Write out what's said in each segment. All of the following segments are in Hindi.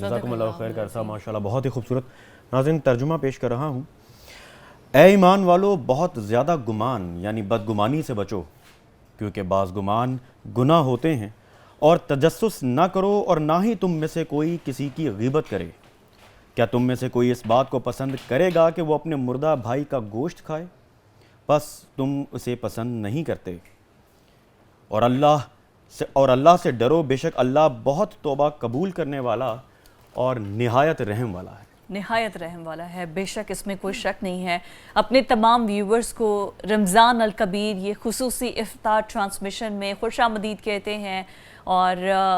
जज़ाकुमुल्लाह खैर का अरसा माशाल्लाह बहुत ही खूबसूरत। नाज़रीन तर्जुमा पेश कर रहा हूँ। ऐ ईमान वालो बहुत ज़्यादा गुमान यानी बदगुमानी से बचो, क्योंकि बाज़ गुमान गुनाह होते हैं, और तजस्सुस ना करो और ना ही तुम में से कोई किसी की गीबत करे। क्या तुम में से कोई इस बात को पसंद करेगा कि वो अपने मुर्दा भाई का गोश्त खाए? बस तुम उसे पसंद नहीं करते। और अल्लाह से डरो, बेशक अल्लाह बहुत तौबा कबूल करने वाला और निहायत रहम वाला है। निहायत रहम वाला है, बेशक इसमें कोई शक नहीं है। अपने तमाम व्यूवर्स को रमज़ान अल कबीर ये खुसूसी इफ्तार ट्रांसमिशन में खुशामदीद कहते हैं। और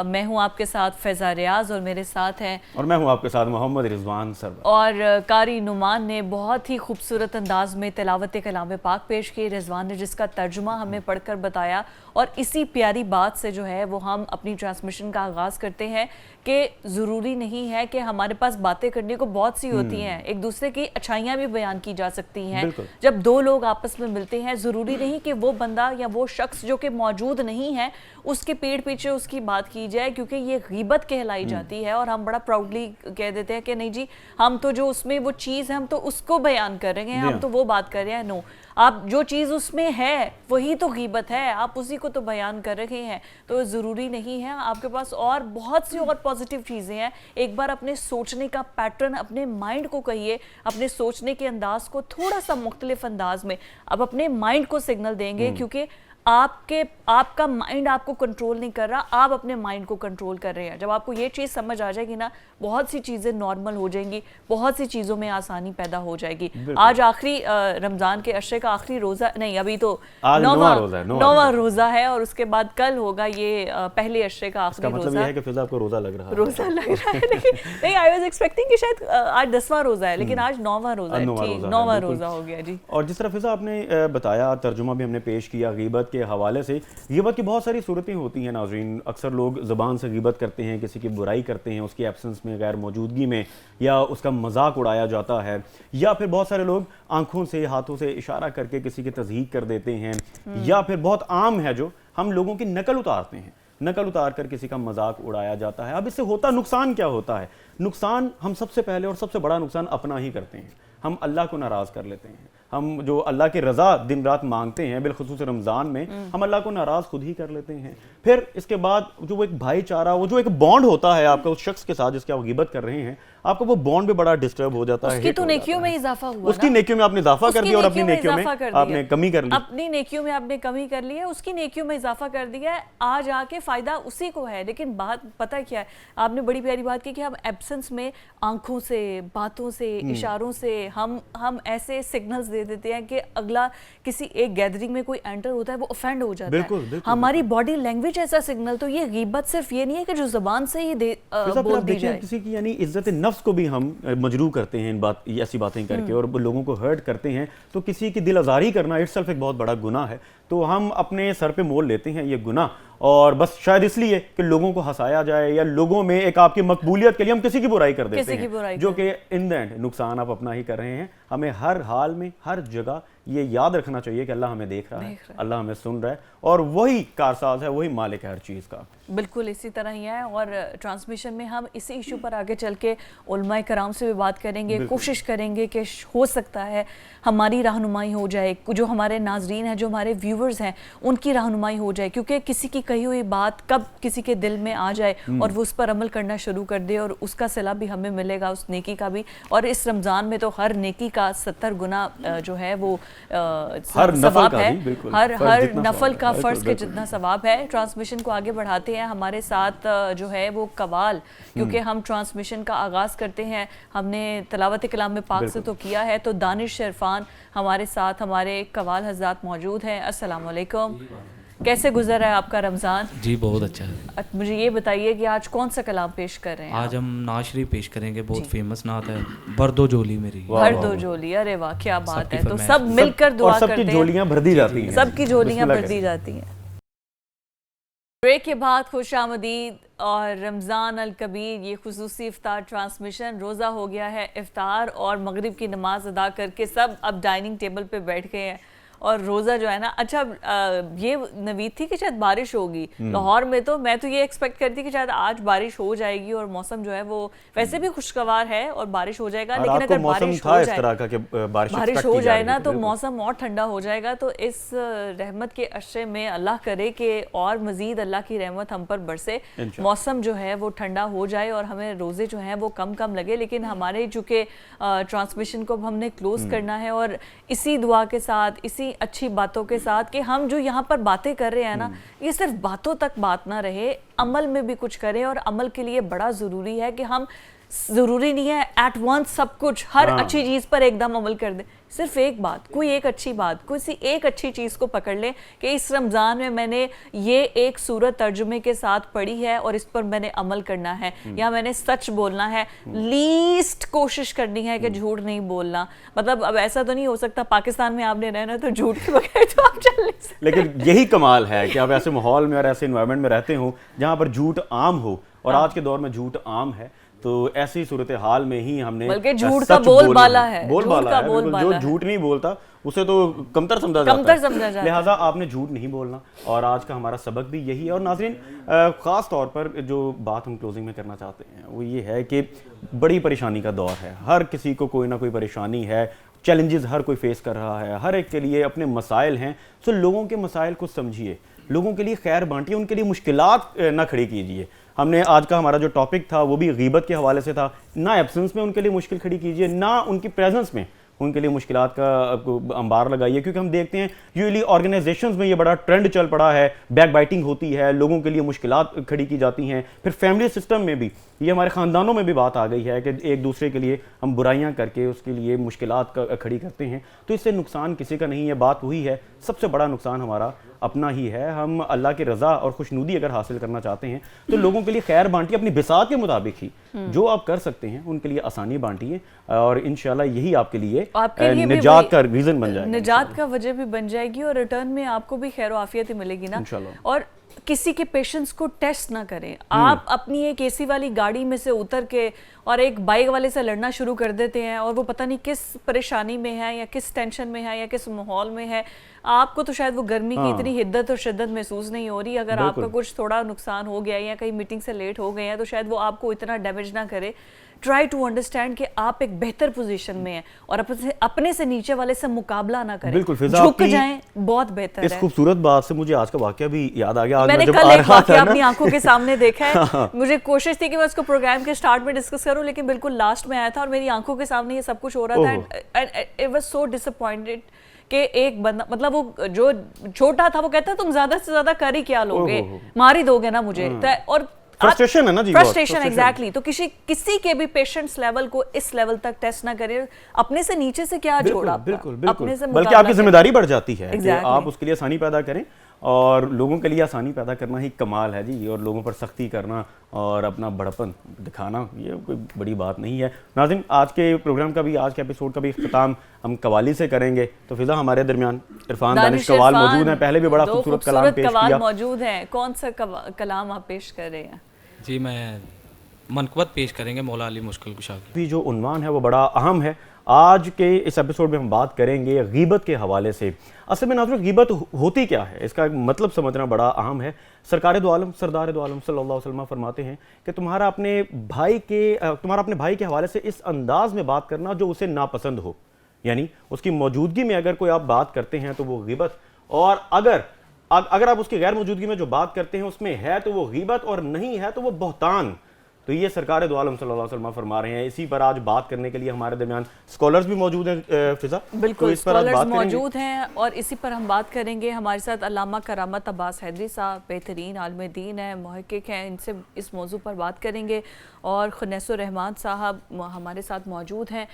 मैं हूँ आपके साथ फ़ैज़ा रियाज़ और मेरे साथ हैं, और मैं हूँ आपके साथ मोहम्मद रिजवान सरवर। और कारी नुमान ने बहुत ही खूबसूरत अंदाज में तिलावत कलाम पाक पेश की। रिजवान ने जिसका तर्जुमा हमें पढ़कर बताया, और इसी प्यारी बात से जो है वो हम अपनी ट्रांसमिशन का आगाज़ करते हैं कि ज़रूरी नहीं है कि हमारे पास बातें करने को बहुत सी होती हैं, एक दूसरे की अच्छाइयाँ भी बयान की जा सकती हैं। जब दो लोग आपस में मिलते हैं, ज़रूरी नहीं कि वो बंदा या वो शख्स जो कि मौजूद नहीं है उसके पीठ पीछे उसकी बात की जाए, क्योंकि ये गीबत कहलाई जाती है और हम बड़ा प्राउडली कह देते हैं कि नहीं जी, हम तो जो उसमें वो चीज़ है हम तो उसको बयान कर रहे हैं, हम तो वो बात कर रहे हैं। नो, आप जो चीज़ उसमें है वही तो गीबत है, आप उसी को तो बयान कर रहे हैं। तो ज़रूरी नहीं है, आपके पास और बहुत सी और पॉजिटिव चीज़ें हैं। एक बार अपने सोचने का पैटर्न, अपने माइंड को कहिए, अपने सोचने के अंदाज को थोड़ा सा मुख्तलिफ अंदाज में अब अपने माइंड को सिग्नल देंगे, क्योंकि आपका माइंड आपको कंट्रोल नहीं कर रहा, आप अपने माइंड को कंट्रोल कर रहे हैं। जब आपको ये चीज़ समझ आ जाएगी ना, बहुत सी चीज़ें नॉर्मल हो जाएंगी, बहुत सी चीज़ों में आसानी पैदा हो जाएगी। आज आखिरी रमज़ान के अशरे का आखिरी रोज़ा नहीं, अभी तो नौवां रोज़ा है और उसके बाद कल होगा ये पहले अशरे का आखिरी रोज़ा। मतलब ये है कि फिजा आपको रोज़ा लग रहा है? रोज़ा लग रहा है नहीं, आई वाज एक्सपेक्टिंग कि शायद आज 10वां रोज़ा है, लेकिन आज 9वां रोज़ा है। 9वां रोज़ा हो गया जी। और जिस तरह फिजा आपने बताया, तर्जुमा भी हमने पेश किया गीबत के हवाले से। गीबत की बहुत सारी सूरतें होती हैं नाज़रीन। अक्सर लोग ज़बान से गीबत करते हैं, किसी की बुराई करते हैं उसकी एब्सेंस में, गैर मौजूदगी में, या उसका मजाक उड़ाया जाता है, या फिर बहुत सारे लोग आंखों से, हाथों से इशारा करके किसी की तज़हीक कर देते हैं, या फिर बहुत आम है जो हम लोगों की नकल उतारते हैं, नकल उतार कर किसी का मजाक उड़ाया जाता है। अब इससे होता नुकसान क्या होता है? नुकसान हम सबसे पहले और सबसे बड़ा नुकसान अपना ही करते हैं। हम अल्लाह को नाराज़ कर लेते हैं। हम जो अल्लाह की रज़ा दिन रात मांगते हैं, बिलखुसूस रमज़ान में, हम अल्लाह को नाराज़ खुद ही कर लेते हैं। फिर इसके बाद जो वो एक भाईचारा, वो जो एक बॉन्ड होता है आपका उस शख्स के साथ जिसकी आप गिबत कर रहे हैं, आपका वो बॉन्ड भी बड़ा डिस्टर्ब हो जाता है। उसकी तो नेकियों में इजाफा हुआ, उसकी नेकियों में आपने इजाफा कर दिया और अपनी नेकियों में आपने कमी कर ली। अपनी नेकियों में आपने कमी कर ली है, उसकी नेकियों में इजाफा कर दिया है। आज आके फायदा उसी को है। लेकिन बात पता क्या है, आपने बड़ी प्यारी बात की कि हम एब्सेंस में आंखों से, बातों से, इशारों से हम ऐसे सिग्नल्स दे देते हैं कि अगला किसी एक गैदरिंग में कोई एंटर होता है वो ऑफेंड हो जाता है। हमारी बॉडी लैंग्वेज ऐसा सिग्नल। तो ये गीबत सिर्फ ये नहीं है कि जो जुबान से ही बोल दी जाए। किसी की यानी इज्जत नफ्स को भी हम मजरू करते हैं ऐसी बातें करके और लोगों को हर्ट करते हैं। तो किसी की दिल आज़ारी करना इट्सेल्फ एक बहुत बड़ा गुनाह है। तो हम अपने सर पे मोल लेते हैं ये गुनाह, और बस शायद इसलिए कि लोगों को हंसाया जाए या लोगों में एक आपकी मकबूलियत के लिए हम किसी की बुराई कर देते हैं, जो कि इन द एंड नुकसान आप अपना ही कर रहे हैं। हमें हर हाल में, हर जगह ये याद रखना चाहिए कि अल्लाह हमें देख रहा है, अल्लाह हमें सुन रहा है, और वही कारसाज है, वही मालिक है हर चीज़ का। बिल्कुल इसी तरह ही है। और ट्रांसमिशन में हम इसी इशू पर आगे चल के उलमाए कराम से भी बात करेंगे, कोशिश करेंगे कि हो सकता है हमारी रहनुमाई हो जाए, जो हमारे नाजरीन हैं, जो हमारे व्यूवर्स हैं, उनकी रहनुमाई हो जाए। क्योंकि किसी की कही हुई बात कब किसी के दिल में आ जाए और वो उस पर अमल करना शुरू कर दे, और उसका सिला भी हमें मिलेगा, उस नेकी का भी। और इस रमज़ान में तो हर नेकी का 70 गुना जो है वो सवाब है, हर नफल का फ़र्ज के जितना सवाब है। ट्रांसमिशन को आगे बढ़ाते हैं, हमारे साथ जो है वो कवाल, क्योंकि हम ट्रांसमिशन का आगाज़ करते हैं, हमने तिलावत कलाम में पाक से तो किया है, तो दानिश इरफान हमारे साथ, हमारे कवाल हज़रात मौजूद हैं। अस्सलाम वालेकुम, कैसे गुजर है आपका रमज़ान? जी बहुत अच्छा है। मुझे ये बताइए कि आज कौन सा कलाम पेश कर रहे हैं? आज हम नात शरीफ पेश करेंगे, बहुत फेमस नात है, भर दो झोली मेरी। भर दो झोली, अरे वाह क्या बात है। तो सब मिलकर दुआ करते हैं, सबकी झोलियां भर दी जाती हैं, सबकी झोलियां भर दी जाती हैं। ब्रेक के बाद खुश आमदीद और रमज़ान अल कबीर, ये खुसूसी इफ्तार ट्रांसमिशन। रोज़ा हो गया है इफ्तार और मगरिब की नमाज अदा करके सब अब डाइनिंग टेबल पे बैठ गए हैं, और रोज़ा जो है ना, अच्छा ये नवीद थी कि शायद बारिश होगी लाहौर में, तो मैं तो ये एक्सपेक्ट करती कि शायद आज बारिश हो जाएगी, और मौसम जो है वो वैसे भी खुशगवार है और बारिश हो जाएगा। लेकिन अगर बारिश हो जाए ना तो मौसम और ठंडा हो जाएगा। तो इस रहमत के अशरे में अल्लाह करे कि और मज़ीद अल्लाह की रहमत हम पर बरसे, मौसम जो है वो ठंडा हो जाए और हमें रोज़े जो हैं वो कम कम लगे। लेकिन हमारे चूँकि ट्रांसमिशन को हमने क्लोज करना है, और इसी दुआ के साथ, इसी अच्छी बातों के साथ कि हम जो यहाँ पर बातें कर रहे हैं ना, ये सिर्फ बातों तक बात ना रहे, अमल में भी कुछ करें। और अमल के लिए बड़ा ज़रूरी है कि हम, ज़रूरी नहीं है एट वंस सब कुछ, हर अच्छी चीज़ पर एकदम अमल कर दें। सिर्फ एक बात, कोई एक अच्छी बात, कोई सी एक अच्छी चीज़ को पकड़ लें कि इस रमज़ान में मैंने ये एक सूरत तर्जुमे के साथ पढ़ी है और इस पर मैंने अमल करना है, या मैंने सच बोलना है, लीस्ट कोशिश करनी है कि झूठ नहीं बोलना। मतलब अब ऐसा तो नहीं हो सकता पाकिस्तान में आपने रहना तो झूठ के बगैर तो आप चल नहीं सकते। लेकिन यही कमाल है कि आप ऐसे माहौल में और ऐसे इन्वायरमेंट में रहते हो जहाँ पर झूठ आम हो, और आज के दौर में झूठ आम है। तो ऐसी सूरत हाल में ही हमने, बल्कि झूठ का बोलबाला है, बोलबाला है, जो झूठ नहीं बोलता उसे तो कमतर समझा जाता है। लिहाजा आपने झूठ नहीं बोलना, और आज का हमारा सबक भी यही है। और नाज़रीन, ख़ास तौर पर जो बात हम क्लोजिंग में करना चाहते हैं वो ये है कि बड़ी परेशानी का दौर है, हर किसी को कोई ना कोई परेशानी है, चैलेंजेस हर कोई फेस कर रहा है, हर एक के लिए अपने मसाइल हैं। सो लोगों के मसाइल को समझिए, लोगों के लिए खैर बांटिए, उनके लिए मुश्किलात ना खड़ी कीजिए। हमने आज का हमारा जो टॉपिक था वो भी गीबत के हवाले से था। ना एब्सेंस में उनके लिए मुश्किल खड़ी कीजिए, ना उनकी प्रेजेंस में उनके लिए मुश्किलात का अंबार लगाइए, क्योंकि हम देखते हैं यूजुअली ऑर्गेनाइजेशंस में ये बड़ा ट्रेंड चल पड़ा है, बैक बाइटिंग होती है, लोगों के लिए मुश्किलात खड़ी की जाती हैं। फिर फैमिली सिस्टम में भी, ये हमारे ख़ानदानों में भी बात आ गई है कि एक दूसरे के लिए हम बुराइयां करके उसके लिए मुश्किलात खड़ी करते हैं। तो इससे नुकसान किसी का नहीं है, बात वही है, सबसे बड़ा नुकसान हमारा अपना ही है। हम अल्लाह की रज़ा और खुशनुदी अगर हासिल करना चाहते हैं तो लोगों के लिए खैर बांटिए, अपनी बिसात के मुताबिक ही जो आप कर सकते हैं उनके लिए आसानी बांटिए, और इंशाल्लाह यही आपके लिए निजात का रीज़न बन जाएगा, निजात का वजह भी बन जाएगी, और रिटर्न में आपको भी खैर आफियत ही मिलेगी ना इंशाल्लाह। और किसी के पेशेंस को टेस्ट ना करें। आप अपनी एक एसी वाली गाड़ी में से उतर के और एक बाइक वाले से लड़ना शुरू कर देते हैं, और वो पता नहीं किस परेशानी में है या किस टेंशन में है या किस माहौल में है। आपको तो शायद वो गर्मी की इतनी हिद्दत और शिद्दत महसूस नहीं हो रही। अगर आपका कुछ थोड़ा नुकसान हो गया या कहीं मीटिंग से लेट हो गए हैं तो शायद वो आपको इतना डैमेज ना करे। ट्राई टू अंडरस्टैंड कि आप एक बेहतर पोजीशन में हैं और अपने से नीचे वाले से मुकाबला ना करें, झुक जाएं, बहुत बेहतर है। इस खूबसूरत बात से मुझे आज का वाकया भी याद आ गया। मैंने कल एक वाकया अपनी आंखों के सामने देखा है। मुझे कोशिश थी कि मैं उसको प्रोग्राम के स्टार्ट में डिस्कस करूं, लेकिन बिल्कुल लास्ट में आया था और मेरी आंखों के सामने ये सब कुछ हो रहा था। इट वाज सो डिसअपॉइंटेड कि एक बंदा, मतलब वो जो छोटा था, वो कहता तुम ज्यादा से ज्यादा कर ही क्या लोगे, मार ही दोगे ना मुझे। और फ्रस्ट्रेशन है ना जी, फ्रस्ट्रेशन एग्जैक्टली। तो किसी के भी पेशेंस लेवल को इस लेवल तक टेस्ट ना करें। अपने से नीचे से क्या जोड़ा, बिल्कुल बिल्कुल, बल्कि आपकी जिम्मेदारी बढ़ जाती है कि आप उसके लिए आसानी पैदा करें, और लोगों के लिए आसानी पैदा करना ही कमाल है जी। और लोगों पर सख्ती करना और अपना बड़पन दिखाना ये कोई बड़ी बात नहीं है। नाज़रीन, आज के प्रोग्राम का भी, आज के एपिसोड का भी इख्तिताम हम कवाली से करेंगे। तो फिजा हमारे दरमियान इरफान दानिश कवाल मौजूद हैं। पहले भी बड़ा खूबसूरत कलाम पेश किया, मौजूद है। कौन सा कलाम आप पेश कर रहे हैं? जी, मैं मनक़बत पेश करेंगे मौला अली मुश्किल कुशा की। जो उन्वान है वो बड़ा अहम है। आज के इस एपिसोड में हम बात करेंगे गीबत के हवाले से। असल में नाज़रीन, गीबत होती क्या है, इसका मतलब समझना बड़ा अहम है। सरकार दो आलम सरदार दो आलम सल्लल्लाहु अलैहि वसल्लम फरमाते हैं कि तुम्हारा अपने भाई के हवाले से इस अंदाज में बात करना जो उसे नापसंद हो, यानी उसकी मौजूदगी में अगर कोई आप बात करते हैं तो वो गीबत, और अगर आप उसकी गैर मौजूदगी में जो बात करते हैं उसमें है तो वो गीबत, और नहीं है तो वो बहतान। तो ये सरकार दो आलम सल्लल्लाहु अलैहि वसल्लम फरमा रहे हैं। इसी पर आज बात करने के लिए हमारे दरमियान स्कॉलर्स भी मौजूद हैं। फिजा, बिल्कुल, स्कॉलर्स मौजूद हैं और इसी पर हम बात करेंगे। हमारे साथ अल्लामा करामत अब्बास हैदरी साहब, बेहतरीन आलिम दीन है, मुहक्किक हैं, इनसे इस मौजू पर बात करेंगे। और खुनैसुर रहमान साहब हमारे साथ मौजूद हैं,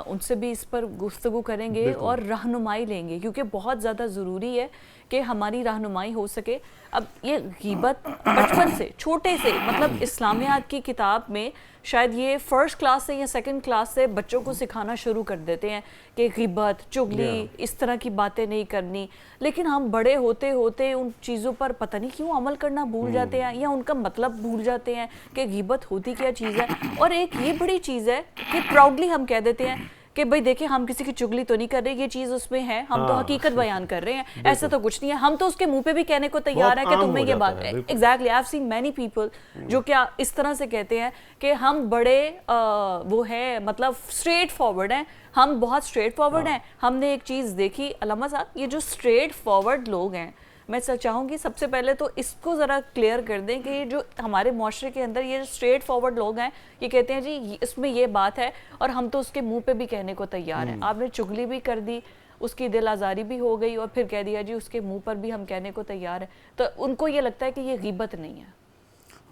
उनसे भी इस पर गुफ्तगू करेंगे और रहनुमाई लेंगे, क्योंकि बहुत ज़्यादा ज़रूरी है कि हमारी रहनुमाई हो सके। अब ये गीबत बचपन से, छोटे से, मतलब इस्लामियात की किताब में शायद ये फर्स्ट क्लास से या सेकंड क्लास से बच्चों को सिखाना शुरू कर देते हैं कि गीबत, चुगली, इस तरह की बातें नहीं करनी। लेकिन हम बड़े होते होते उन चीज़ों पर पता नहीं क्यों अमल करना भूल जाते हैं या उनका मतलब भूल जाते हैं कि गीबत होती क्या चीज़ है। और एक ये बड़ी चीज़ है कि प्राउडली हम कह देते हैं कि भाई देखिए, हम किसी की चुगली तो नहीं कर रहे, ये चीज़ उसमें है, हम तो हकीकत बयान कर रहे हैं, ऐसा तो कुछ नहीं है। हम तो उसके मुंह पे भी कहने को तैयार है कि तुम्हें ये बात है। Exactly, I have seen many people जो क्या इस तरह से कहते हैं कि हम बड़े वो है, मतलब स्ट्रेट फॉरवर्ड हैं, हम बहुत स्ट्रेट फॉरवर्ड हैं। हमने एक चीज़ देखी अल्लामा साहब, ये जो स्ट्रेट फॉरवर्ड लोग हैं, मैं चाहूँगी सबसे पहले तो इसको ज़रा क्लियर कर दें कि ये जो हमारे माशरे के अंदर ये स्ट्रेट फॉरवर्ड लोग हैं, ये कहते हैं जी इसमें ये बात है और हम तो उसके मुंह पे भी कहने को तैयार हैं। आपने चुगली भी कर दी, उसकी दिल आज़ारी भी हो गई और फिर कह दिया जी उसके मुंह पर भी हम कहने को तैयार हैं। तो उनको ये लगता है कि ये गीबत नहीं है।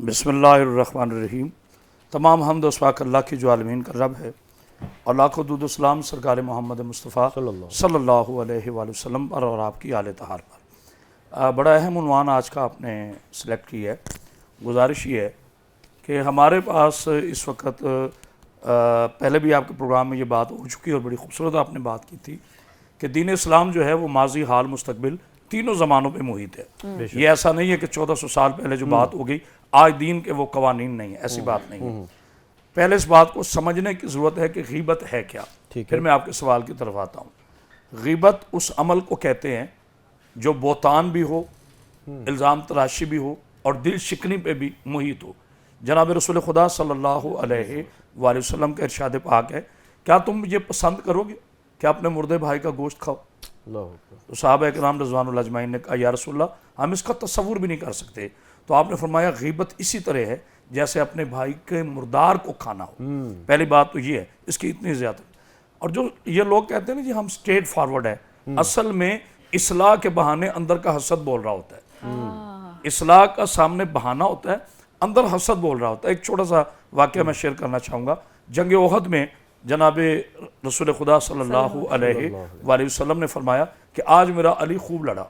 बिस्मिल्लाहिर्रहमानिर्रहीम। तमाम हमद वस्वाक अल्लाह की जो आलमीन का रब है, और लाखों दुरूद सलाम सरकार मोहम्मद मुस्तफ़ा सल्लल्लाहु अलैहि वसल्लम पर और आपकी आले तहार पर। बड़ा अहम उन्वान आज का आपने सेलेक्ट किया है। गुजारिश ये है कि हमारे पास इस वक्त, पहले भी आपके प्रोग्राम में ये बात हो चुकी है और बड़ी खूबसूरत आपने बात की थी कि दीन इस्लाम जो है वो माजी, हाल, मुस्तकबिल तीनों ज़मानों पे मुहित है। ये ऐसा नहीं है कि 1400 साल पहले जो बात हो गई आज दीन के वो कवानीन नहीं है, ऐसी बात नहीं है। पहले इस बात को समझने की ज़रूरत है कि गीबत है क्या, फिर मैं आपके सवाल की तरफ आता हूँ। गीबत उस अमल को कहते हैं जो बोतान भी हो, इल्ज़ाम तराशी भी हो और दिल शिकनी पे भी मुहित हो। जनाब रसूल खुदा सल्लल्लाहु अलैहि वसल्लम का इरशाद पाक है, क्या तुम ये पसंद करोगे कि अपने मुर्दे भाई का गोश्त खाओ? तो साहब इकराम रज़वानुल्लाह अजमाइन ने कहा, या रसूलल्लाह हम इसका तसव्वुर भी नहीं कर सकते। तो आपने फरमाया गीबत इसी तरह है जैसे अपने भाई के मुर्दार को खाना हो। पहली बात तो ये है, इसकी इतनी ज़्यादा। और जो ये लोग कहते हैं ना जी हम स्ट्रेट फॉरवर्ड है, असल में इस्लाह के बहाने अंदर का हसद बोल रहा होता है। इस्लाह का सामने बहाना होता है, अंदर हसद बोल रहा होता है। एक छोटा सा वाक़या मैं शेयर करना चाहूँगा। जंग ओहद में जनाब रसूल खुदा सल्लल्लाहु अलैहि वसल्लम ने फरमाया कि आज मेरा अली खूब लड़ा।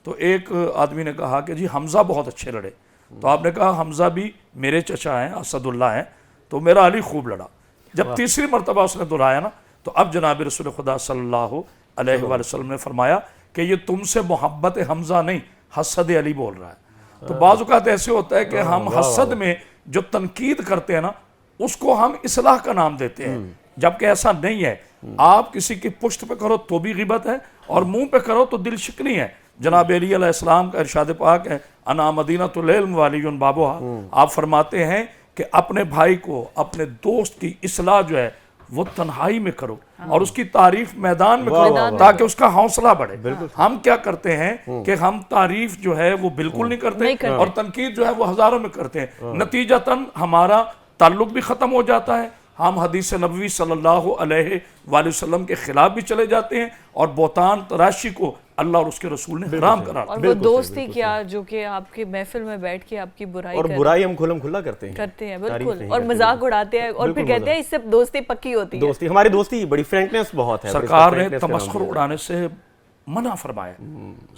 तो एक आदमी ने कहा कि जी हमज़ा बहुत अच्छे लड़े। तो आपने कहा हमज़ा भी मेरे चचा हैं, असदुल्लाह हैं, तो मेरा अली खूब लड़ा। जब तीसरी मरतबा उसने दोहराया ना, तो अब जनाब रसूल खुदा सल्लल्लाहु अलैहि वसल्लम ने फरमाया कि ये तुमसे मोहब्बत हमज़ा नहीं, हसद अली बोल रहा है। तो बाज़ औक़ात ऐसे होता है कि हम हसद में जो तनकीद करते हैं ना, उसको हम इस्लाह का नाम देते हैं, जबकि ऐसा नहीं है। आप किसी की पुश्त पे करो तो भी गिबत है, और मुंह पे करो तो दिल शिकनी है। जनाब अली अलैहिस्सलाम का इरशाद पाक है, अना मदीनतुल इल्म वालियुन बाबुहा। आप फरमाते हैं कि अपने भाई को, अपने दोस्त की इस्लाह जो है वो तन्हाई में करो और उसकी तारीफ मैदान में करो, ताकि उसका हौसला बढ़े। हम क्या करते हैं कि हम तारीफ जो है वो बिल्कुल नहीं करते, और तनकीद जो है वो हजारों में करते हैं। नतीजतन हमारा ताल्लुक भी खत्म हो जाता है। हम हदीस नबवी सल्लल्लाहु अलैहि वसल्लम के खिलाफ भी चले जाते हैं, और बोतान तराशी को अल्लाह और उसके रसूल ने हराम करा। और वो दोस्ती क्या जो कि आपकी महफिल में बैठ के आपकी बुराई और बुराई हम खुल्लम खुल्ला करते हैं बिल्कुल, और मजाक उड़ाते हैं, और फिर कहते हैं इससे दोस्ती पक्की होती है। दोस्ती, हमारी दोस्ती बड़ी फ्रैंकनेस बहुत है। सरकार ने तमस्खुर उड़ाने से मना फरमाया।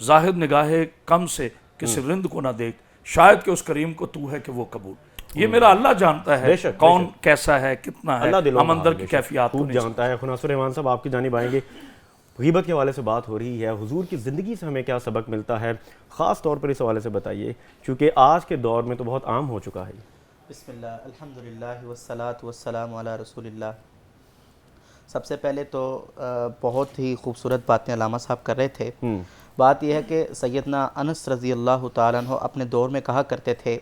जाहिद निगाहे कम से किसी रिंद को ना देख, शायद कि उस करीम को तू है कि वो कबूल। ये मेरा अल्लाह जानता है कौन कैसा है, कितना है, हम अंदर की कैफियत खूब जानता है। खुनासुर रहमान साहब, आपकी जानिब आएंगे। गीबत के हवाले से बात हो रही है, हुजूर की ज़िंदगी से हमें क्या सबक मिलता है, ख़ास तौर पर इस हवाले से बताइए, क्योंकि आज के दौर में तो बहुत आम हो चुका है। बिस्मिल्लाह, अल्हम्दुलिल्लाह वस्सलातु वस्सलामु अला रसूलिल्लाह। सबसे पहले तो बहुत ही खूबसूरत बातें अल्लामा साहब कर रहे थे। बात यह है कि सैयदना अनस रज़ी अल्लाह ताला अन्हु अपने दौर में कहा करते थे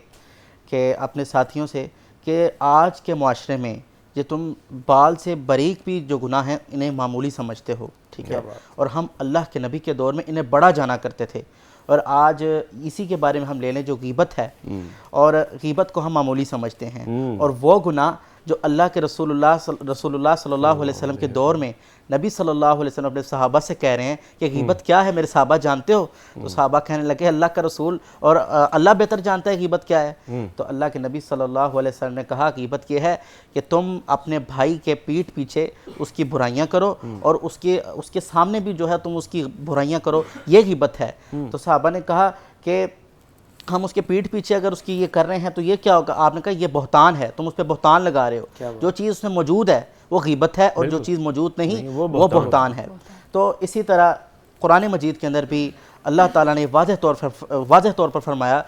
कि अपने साथियों से कि आज के मुआशरे में ये तुम बाल से बारीक भी जो गुनाह हैं इन्हें मामूली समझते हो, ठीक है, और हम अल्लाह के नबी के दौर में इन्हें बड़ा जाना करते थे। और आज इसी के बारे में हम ले लें जो गीबत है, और गीबत को हम मामूली समझते हैं, और वो गुनाह जो अल्लाह के रसूलुल्लाह सल्लल्लाहु अलैहि वसल्लम के दौर में नबी सल्लल्लाहु अलैहि वसल्लम अपने सहाबा से कह रहे हैं कि गीबत क्या है मेरे सहाबा जानते हो? तो सहाबा कहने लगे अल्लाह का रसूल और अल्लाह बेहतर जानता है गीबत क्या है। तो अल्लाह के नबी सल्लल्लाहु अलैहि वसल्लम ने कहा गीबत ये है कि तुम अपने भाई के पीठ पीछे उसकी बुराइयां करो, और उसके सामने भी जो है तुम उसकी बुराइयां करो, ये गीबत है। तो सहाबा ने कहा कि हम उसके पीठ पीछे अगर उसकी ये कर रहे हैं तो ये क्या होगा? आपने कहा ये बहतान है, तुम उस पर बहतान लगा रहे हो। जो चीज़ उसमें मौजूद है वो गीबत है, और जो चीज़ मौजूद नहीं वो बहतान है। तो इसी तरह कुरान मजीद के अंदर भी अल्लाह ताला ने वाज़ेह तौर पर फरमाया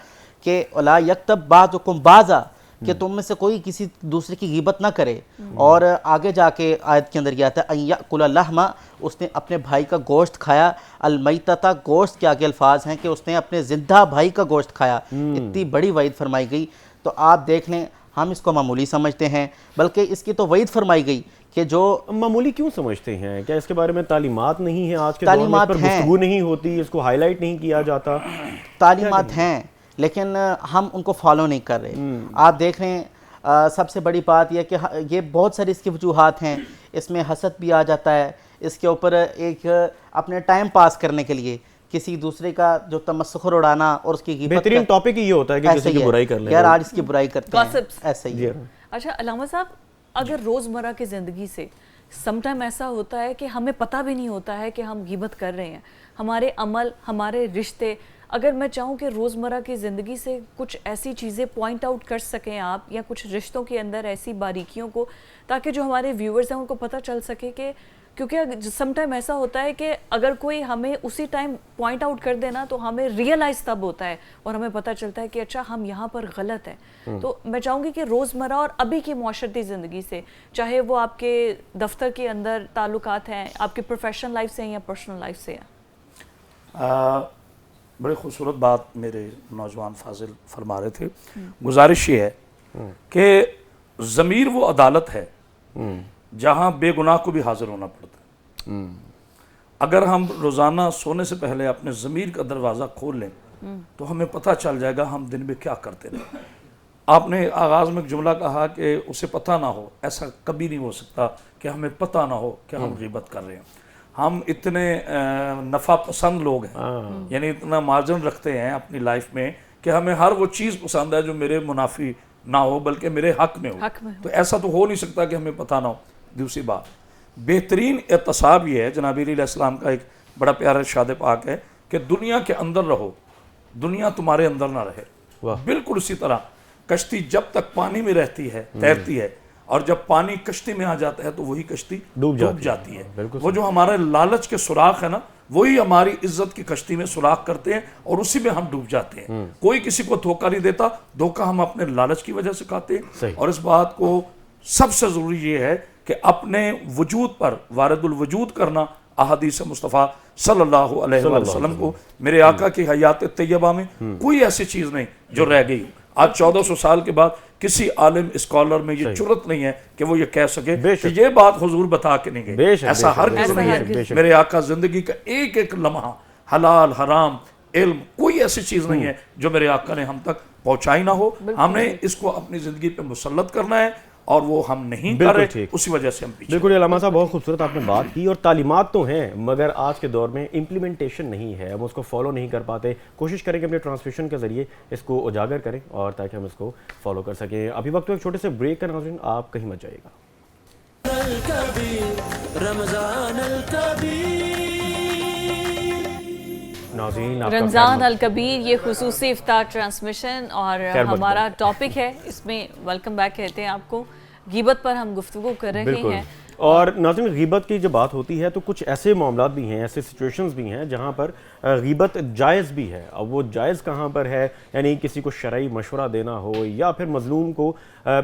कि वला यक्तब बाज़ुकुम बाज़ा, कि तुम में से कोई किसी दूसरे की गीबत ना करे। और आगे जाके आयत के अंदर यह आता है अय्याकुल लहमा, उसने अपने भाई का गोश्त खाया। अलमैतता, गोश्त के आगे अल्फाज हैं कि उसने अपने जिंदा भाई का गोश्त खाया। इतनी बड़ी वईद फरमाई गई। तो आप देख लें, हम इसको मामूली समझते हैं, बल्कि इसकी तो वईद फरमाई गई कि जो मामूली क्यों समझते हैं? क्या इसके बारे में तालीमात नहीं है? आज के दौर में पर गुफ्तगू नहीं होती, इसको हाईलाइट नहीं किया जाता? तालीमात हैं लेकिन हम उनको फॉलो नहीं कर रहे। आप देख रहे हैं, सबसे बड़ी बात यह कि ये बहुत सारी इसकी वजूहात हैं। इसमें हसद भी आ जाता है, इसके ऊपर एक अपने टाइम पास करने के लिए किसी दूसरे का जो तमस्खुर उड़ाना और उसकी बेहतरीन टॉपिक ही होता है कि किसी की बुराई कर ले, यार आज इसकी बुराई करते हैं, ऐसा ही है। अच्छा अल्लामा साहब, अगर रोज़मर्रा की ज़िंदगी से समटाइम ऐसा होता है कि हमें पता भी नहीं होता है कि हम गीबत कर रहे हैं, हमारे अमल, हमारे रिश्ते, अगर मैं चाहूँ कि रोज़मर्रा की ज़िंदगी से कुछ ऐसी चीज़ें पॉइंट आउट कर सकें आप, या कुछ रिश्तों के अंदर ऐसी बारीकियों को, ताकि जो हमारे व्यूअर्स हैं उनको पता चल सके कि क्योंकि सम टाइम ऐसा होता है कि अगर कोई हमें उसी टाइम पॉइंट आउट कर देना तो हमें रियलाइज तब होता है और हमें पता चलता है कि अच्छा हम यहाँ पर गलत है। तो मैं चाहूँगी कि रोज़मर्रा और अभी की माशरती ज़िंदगी से, चाहे वो आपके दफ्तर के अंदर ताल्लुकात हैं, आपकी प्रोफेशनल लाइफ से हैं या पर्सनल लाइफ से हैं। बड़ी खूबसूरत बात मेरे नौजवान फाजिल फरमा रहे थे। गुजारिश ये है कि ज़मीर वो अदालत है जहाँ बेगुनाह को भी हाजिर होना पड़ता है। अगर हम रोज़ाना सोने से पहले अपने ज़मीर का दरवाज़ा खोल लें तो हमें पता चल जाएगा हम दिन में क्या करते रहे। आपने आगाज़ में एक जुमला कहा कि उसे पता ना हो, ऐसा कभी नहीं हो सकता कि हमें पता ना हो कि हम ग़ीबत कर रहे हैं। हम इतने नफ़ा पसंद लोग हैं, यानी इतना मार्जिन रखते हैं अपनी लाइफ में कि हमें हर वो चीज़ पसंद है जो मेरे मुनाफी ना हो बल्कि मेरे हक में हो। तो ऐसा तो हो नहीं सकता कि हमें पता ना हो। दूसरी बात, बेहतरीन एहतसाब ये है, जनाब अलैहिस्सलाम का एक बड़ा प्यारा इरशाद पाक है कि दुनिया के अंदर रहो, दुनिया तुम्हारे अंदर ना रहे। बिल्कुल उसी तरह कश्ती जब तक पानी में रहती है तैरती है, और जब पानी कश्ती में आ जाता है तो वही कश्ती डूब जाती है। वो जो हमारे लालच के सुराख है ना, वही हमारी इज्जत की कश्ती में सुराख करते हैं और उसी में हम डूब जाते हैं। कोई किसी को धोखा नहीं देता, धोखा हम अपने लालच की वजह से खाते हैं। और इस बात को सबसे ज़रूरी ये है कि अपने वजूद पर वारिदुल वजूद करना। अहादीस मुस्तफ़ा सल्लल्लाहु अलैहि वसल्लम को, मेरे आका की हयात तैयबा में कोई ऐसी चीज़ नहीं जो रह गई। आज 1400 साल के बाद किसी आलिम स्कॉलर में ये जुर्रत नहीं है कि वो ये कह सके कि ये बात हुजूर बता के नहीं गए। ऐसा हर किसी नहीं है। मेरे आका जिंदगी का एक एक लम्हा, हलाल हराम, इल्म, कोई ऐसी चीज़ नहीं है जो मेरे आका ने हम तक पहुँचाई ना हो। हमने इसको अपनी ज़िंदगी पे मुसल्लत करना है और वो हम नहीं कर रहे, उसी वजह से हम पीछे। बिल्कुल अल्लामा साहब, बहुत खूबसूरत आपने बात की। और तालीमात तो हैं मगर आज के दौर में इम्प्लीमेंटेशन नहीं है, हम उसको फॉलो नहीं कर पाते। कोशिश करें कि अपने ट्रांसमिशन के जरिए इसको उजागर करें और ताकि हम इसको फॉलो कर सकें। अभी वक्त एक छोटे से ब्रेक का, नाज़रीन आप कहीं मत जाइएगा। रमज़ान अल कबीर, ये खुसूसी इफ्तार ट्रांसमिशन और हमारा टॉपिक है, इसमें वेलकम बैक कहते हैं आपको। ग़ीबत पर हम गुफ्तगू कर रहे हैं। और नाज़रीन, ग़ीबत की जब बात होती है तो कुछ ऐसे मामलात भी हैं, ऐसे सिचुएशंस भी हैं जहाँ पर ग़ीबत जायज़ भी है। अब वो जायज़ कहाँ पर है, यानी किसी को शरई मशवरा देना हो या फिर मज़लूम को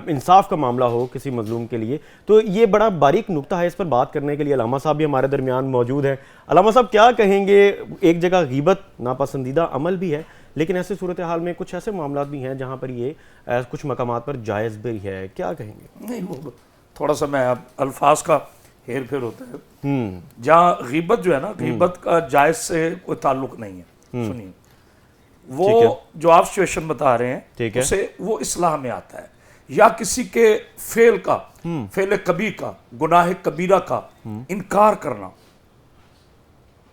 इंसाफ का मामला हो किसी मज़लूम के लिए, तो ये बड़ा बारीक नुक्ता है। इस पर बात करने के लिए अल्लामा साहब भी हमारे दरमियान मौजूद हैं। अल्लामा साहब, क्या कहेंगे? एक जगह ग़ीबत नापसंदीदा अमल भी है, लेकिन ऐसे सूरत हाल में कुछ ऐसे मामलात भी हैं जहाँ पर ये कुछ मकामात पर जायज़ भी है, क्या कहेंगे? नहीं, वो थोड़ा सा मैं अल्फाज का हेर फेर होता है। जहाँ ग़ीबत जो है ना, ग़ीबत का जायज़ से कोई ताल्लुक नहीं है। सुनिए, वो जो आप सिचुएशन बता रहे हैं उसे वो इस्लाह में आता है, या किसी के फेल का, फेल कबीर का, गुनाह कबीरा का इनकार करना।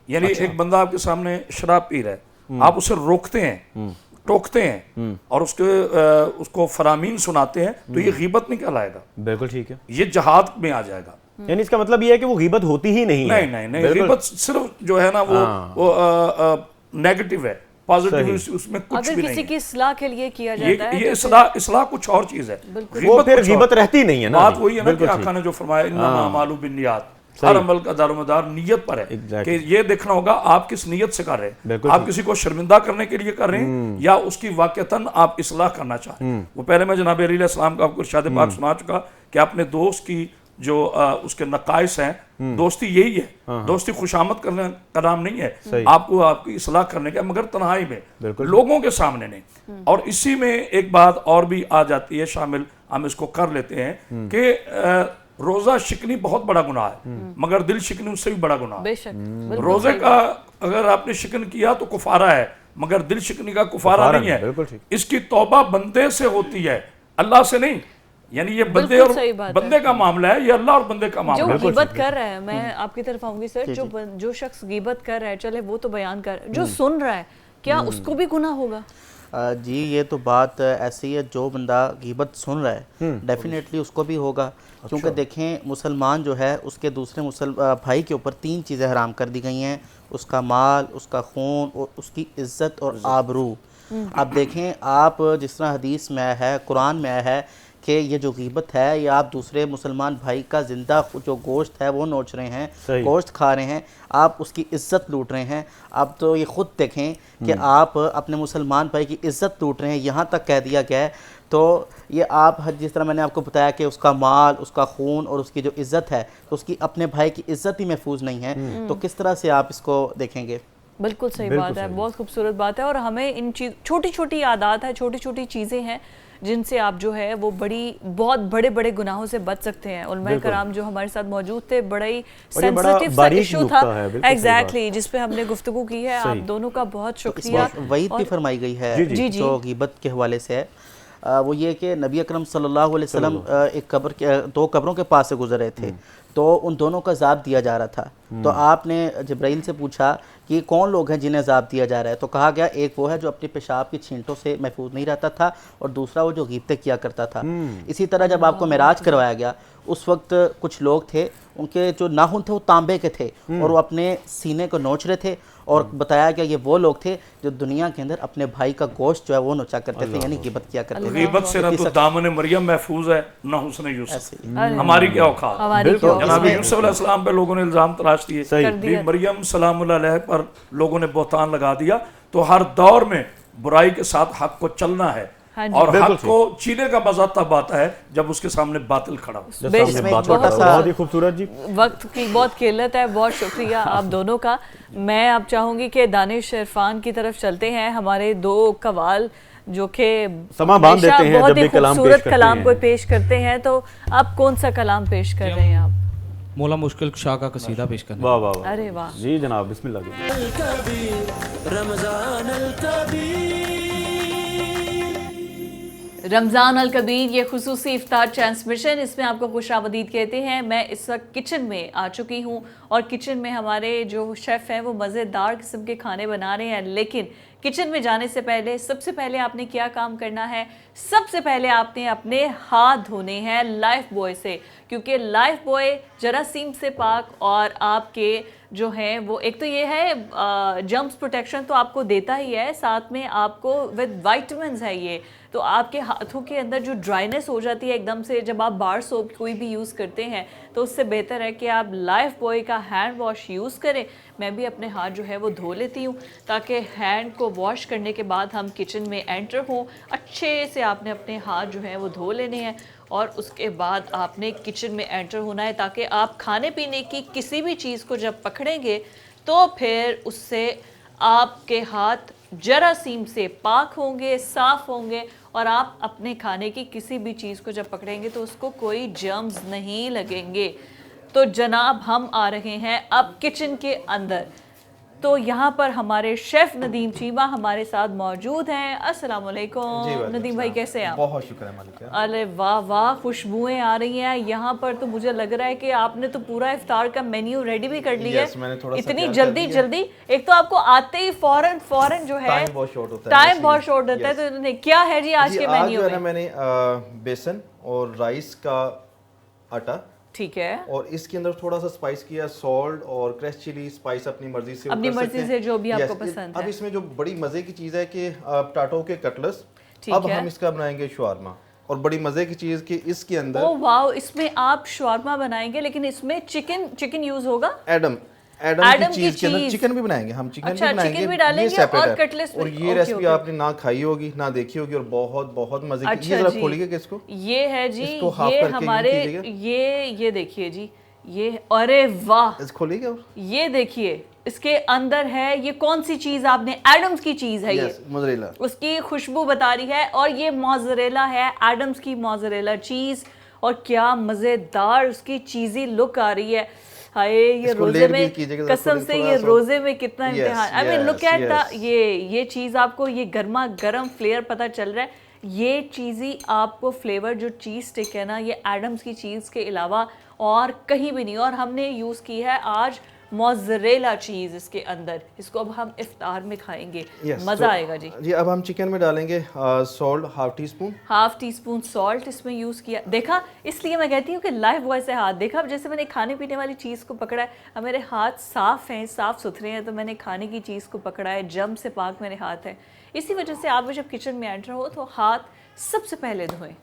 यानी एक बंदा आपके सामने शराब पी रहा है, आप उसे रोकते हैं, टोकते हैं और उसको फरामीन सुनाते हैं, तो ये ग़ीबत नहीं कहलाएगा। बिल्कुल ठीक है, ये जहाद में आ जाएगा। यानी इसका मतलब ये है कि वो ग़ीबत होती ही नहीं है। नहीं, ग़ीबत सिर्फ जो है ना वो नेगेटिव है, पॉजिटिव उसमें कुछ भी नहीं है। किसी की इस्लाह के लिए किया जाता है, ये इस्लाह कुछ और चीज है। वो फिर ग़ीबत रहती नहीं है ना। बात वही है ना कि आका ने जो फरमाया, इन्नमा अमालु बिन्नियात, हर अमल का दारोमदार नियत पर है कि ये देखना होगा आप किस नियत से कर रहे हैं। आप किसी को शर्मिंदा करने के लिए कर रहे हैं या उसकी वाक़तन आप इस्लाह करना चाहें। वो पहले मैं जनाब अलैहिस्सलाम का आपको इरशाद पाक सुना चुका कि अपने दोस्त की जो उसके नकाइस हैं, दोस्ती यही है। दोस्ती खुशामद करने का नाम नहीं है, आपको आपकी इस्लाह करने का, मगर तन्हाई में, लोगों के सामने नहीं। और इसी में एक बात और भी आ जाती है शामिल, हम इसको कर लेते हैं कि रोज़ा शिकनी बहुत बड़ा गुनाह है, मगर दिल शिकनी उससे भी बड़ा गुनाह है। रोज़े का अगर आपने शिकन किया तो कुफारा है, मगर दिल शिकनी का कुफारा नहीं है। इसकी तौबा बंदे से होती है, अल्लाह से नहीं। यानी ये बंदे और बंदे का मामला है, ये अल्लाह और बंदे का मामला है। जो ग़ीबत कर रहा है, मैं आपकी तरफ आऊंगी सर, जो शख्स ग़ीबत कर रहा है, चले वो तो बयान कर, जो सुन रहा है, क्या उसको भी गुनाह होगा? जी, ये तो बात ऐसी है, जो बंदा ग़ीबत सुन रहा है डेफिनेटली उसको भी होगा। क्योंकि देखें, मुसलमान जो है उसके दूसरे भाई के ऊपर 3 चीज़ें हराम कर दी गई हैं, उसका माल, उसका खून और उसकी इज़्ज़त और आबरू। अब देखें, आप जिस तरह हदीस में आया है, कुरान में आया है कि ये जो गीबत है ये आप दूसरे मुसलमान भाई का ज़िंदा जो गोश्त है वो नोच रहे हैं, गोश्त खा रहे हैं, आप उसकी इज़्ज़त लूट रहे हैं। आप तो ये ख़ुद देखें कि आप अपने मुसलमान भाई की इज़्ज़त लूट रहे हैं, यहाँ तक कह दिया गया है। तो ये आप जिस तरह मैंने आपको बताया कि उसका माल, उसका खून और उसकी जो इज़्ज़त है, तो उसकी अपने भाई की इज़्ज़त ही महफूज नहीं है, तो किस तरह से आप इसको देखेंगे? बिल्कुल सही बात है, बहुत खूबसूरत बात है। और हमें इन चीज़ छोटी छोटी आदत है, छोटी छोटी चीज़ें हैं जिनसे आप जो है वो बहुत बड़े बड़े गुनाहों से बच सकते हैं। उलमा कराम जो हमारे साथ मौजूद थे, बड़ा ही सेंसिटिव सा इशू था, एग्जैक्टली, जिस पे हमने गुफ्तगू की है। आप दोनों का बहुत शुक्रिया। वही भी फरमाई गई है जो गीबत के हवाले से है, वो ये कि नबी अकरम सल्लल्लाहु अलैहि वसल्लम एक कब्र के, दो कब्रों के पास से गुजर रहे थे, तो उन दोनों का अज़ाब दिया जा रहा था। तो आपने जिब्राइल से पूछा कि कौन लोग हैं जिन्हें अज़ाब दिया जा रहा है, तो कहा गया एक वो है जो अपनी पेशाब की छींटों से महफूज नहीं रहता था, और दूसरा वो जो गीबतें किया करता था। इसी तरह जब आपको मेराज करवाया गया, उस वक्त कुछ लोग थे, उनके जो नाखून थे वो तांबे के थे और वो अपने सीने को नोच रहे थे, और बताया गया ये वो लोग थे जो दुनिया के अंदर अपने भाई का गोश्त जो है वो नोचा करते थे, यानी गीबत किया करते थे। गीबत से ना तो दामन मरियम महफूज है, ना हुस्न यूसुफ। हमारी क्या औकात। जनाब यूसुफ अलैहिस्सलाम पे लोगों ने इल्जाम तराश दिए, मरियम सलामुल्लाह अलैहा पर लोगों ने बोहतान लगा दिया। तो हर दौर में बुराई के साथ हक को चलना है, और हक को चीने का मजा तब आता है जब उसके सामने बातिल खड़ा हो। बहुत ही खूबसूरत जी। वक्त की बहुत किल्लत है, बहुत शुक्रिया आप दोनों का। मैं अब चाहूंगी कि दानिश इरफान की तरफ चलते हैं। हमारे दो कवाल जो कि बहुत ही खूबसूरत कलाम को पेश करते हैं, तो आप कौन सा कलाम पेश कर रहे हैं? आप मौला मुश्किल शाह का कसीदा पेश करना। वाह वाह वाह, अरे वाह जी जनाब, बिस्मिल्लाह। रमज़ान अल कबीर, ये खुसूसी इफ्तार ट्रांसमिशन, इसमें आपको खुशामदीद कहते हैं। मैं इस वक्त किचन में आ चुकी हूँ, और किचन में हमारे जो शेफ़ हैं वो मज़ेदार किस्म के खाने बना रहे हैं। लेकिन किचन में जाने से पहले सबसे पहले आपने क्या काम करना है? सबसे पहले आपने अपने हाथ धोने हैं लाइफ बॉय से, क्योंकि लाइफ बॉय जरासीम से पाक और आपके जो है वो एक तो ये है जर्म्स प्रोटेक्शन तो आपको देता ही है, साथ में आपको विद वाइटामिन्स है ये, तो आपके हाथों के अंदर जो ड्राइनेस हो जाती है एकदम से जब आप बार सोप कोई भी यूज़ करते हैं, तो उससे बेहतर है कि आप लाइफ बॉय का हैंड वॉश यूज़ करें। मैं भी अपने हाथ जो है वो धो लेती हूँ, ताकि हैंड को वॉश करने के बाद हम किचन में एंटर हों। अच्छे से आपने अपने हाथ जो है वो धो लेने हैं, और उसके बाद आपने किचन में एंटर होना है, ताकि आप खाने पीने की किसी भी चीज़ को जब पकड़ेंगे तो फिर उससे आपके हाथ जरासीम से पाक होंगे, साफ़ होंगे, और आप अपने खाने की किसी भी चीज़ को जब पकड़ेंगे तो उसको कोई जर्म्स नहीं लगेंगे। तो जनाब हम आ रहे हैं अब किचन के अंदर। तो यहाँ पर हमारे शेफ़ नदीम चीमा हमारे साथ मौजूद हैं। अस्सलाम वालेकुम नदीम भाई, कैसे हैं आप? बहुत शुक्र है मालिक। अरे वाह वाह, खुशबुएं आ रही हैं यहाँ पर। तो मुझे लग रहा है कि आपने तो पूरा इफ्तार का मेन्यू रेडी भी कर लिया है। इतनी जल्दी एक तो आपको आते ही फौरन जो है टाइम बहुत शॉर्ट होता है। तो इन्होंने क्या है जी आज के मेन्यू में? मैंने बेसन और राइस का आटा, ठीक है, और इसके अंदर थोड़ा सा स्पाइस किया, सॉल्ट और क्रश चिली स्पाइस अपनी मर्जी से, जो भी आपको पसंद है। अब इसमें जो बड़ी मजे की चीज है कि टाटो के कटलेट्स, अब हम इसका बनाएंगे शवारमा, और बड़ी मजे की चीज कि इसके अंदर, ओह वाओ, इसमें आप शवारमा बनाएंगे, लेकिन इसमें चिकन यूज होगा। एडम की चीज के अंदर चिकन भी बनाएंगे हम, चिकन भी बनाएंगे, ये सेपरेट है। और ये रेसिपी आपने ना खाई होगी ना देखी होगी, और बहुत मजे की। ये जरा खोलिए कि इसको, ये है जी, ये हमारे ये देखिए जी, ये अरे वाह, इस खोलिए, और ये देखिए इसके अंदर है, ये कौन सी चीज आपने? एडम्स की चीज है, ये मोज़रेला, उसकी खुशबू बता रही है, और ये मोज़रेला है, एडम्स की मोज़रेला चीज, और क्या मजेदार उसकी चीजी लुक आ रही है। हाय, ये रोजे में कसम से, ये रोजे में कितना इम्तिहान। I mean look at the, ये चीज़ आपको, ये गर्मा गर्म फ्लेवर पता चल रहा है। ये चीज़ी आपको फ्लेवर जो चीज़ स्टिक है ना, ये एडम्स की चीज़ के अलावा और कहीं भी नहीं। और हमने यूज़ की है आज मोज़रेला चीज़ इसके अंदर। इसको अब हम इफ्तार में खाएंगे, मज़ा आएगा जी। अब हम चिकन में डालेंगे salt, half tea spoon salt इसमें यूज़ किया। देखा, इसलिए मैं कहती हूँ कि लाइफ बॉय से हाथ देखा। अब जैसे मैंने खाने पीने वाली चीज़ को पकड़ा है, अब मेरे हाथ साफ़ हैं, साफ़ सुथरे हैं, तो मैंने खाने की चीज़ को पकड़ा है, जम से पाक मेरे हाथ हैं। इसी वजह से आप जब किचन में एंटर हो तो हाथ सबसे पहले धोएं।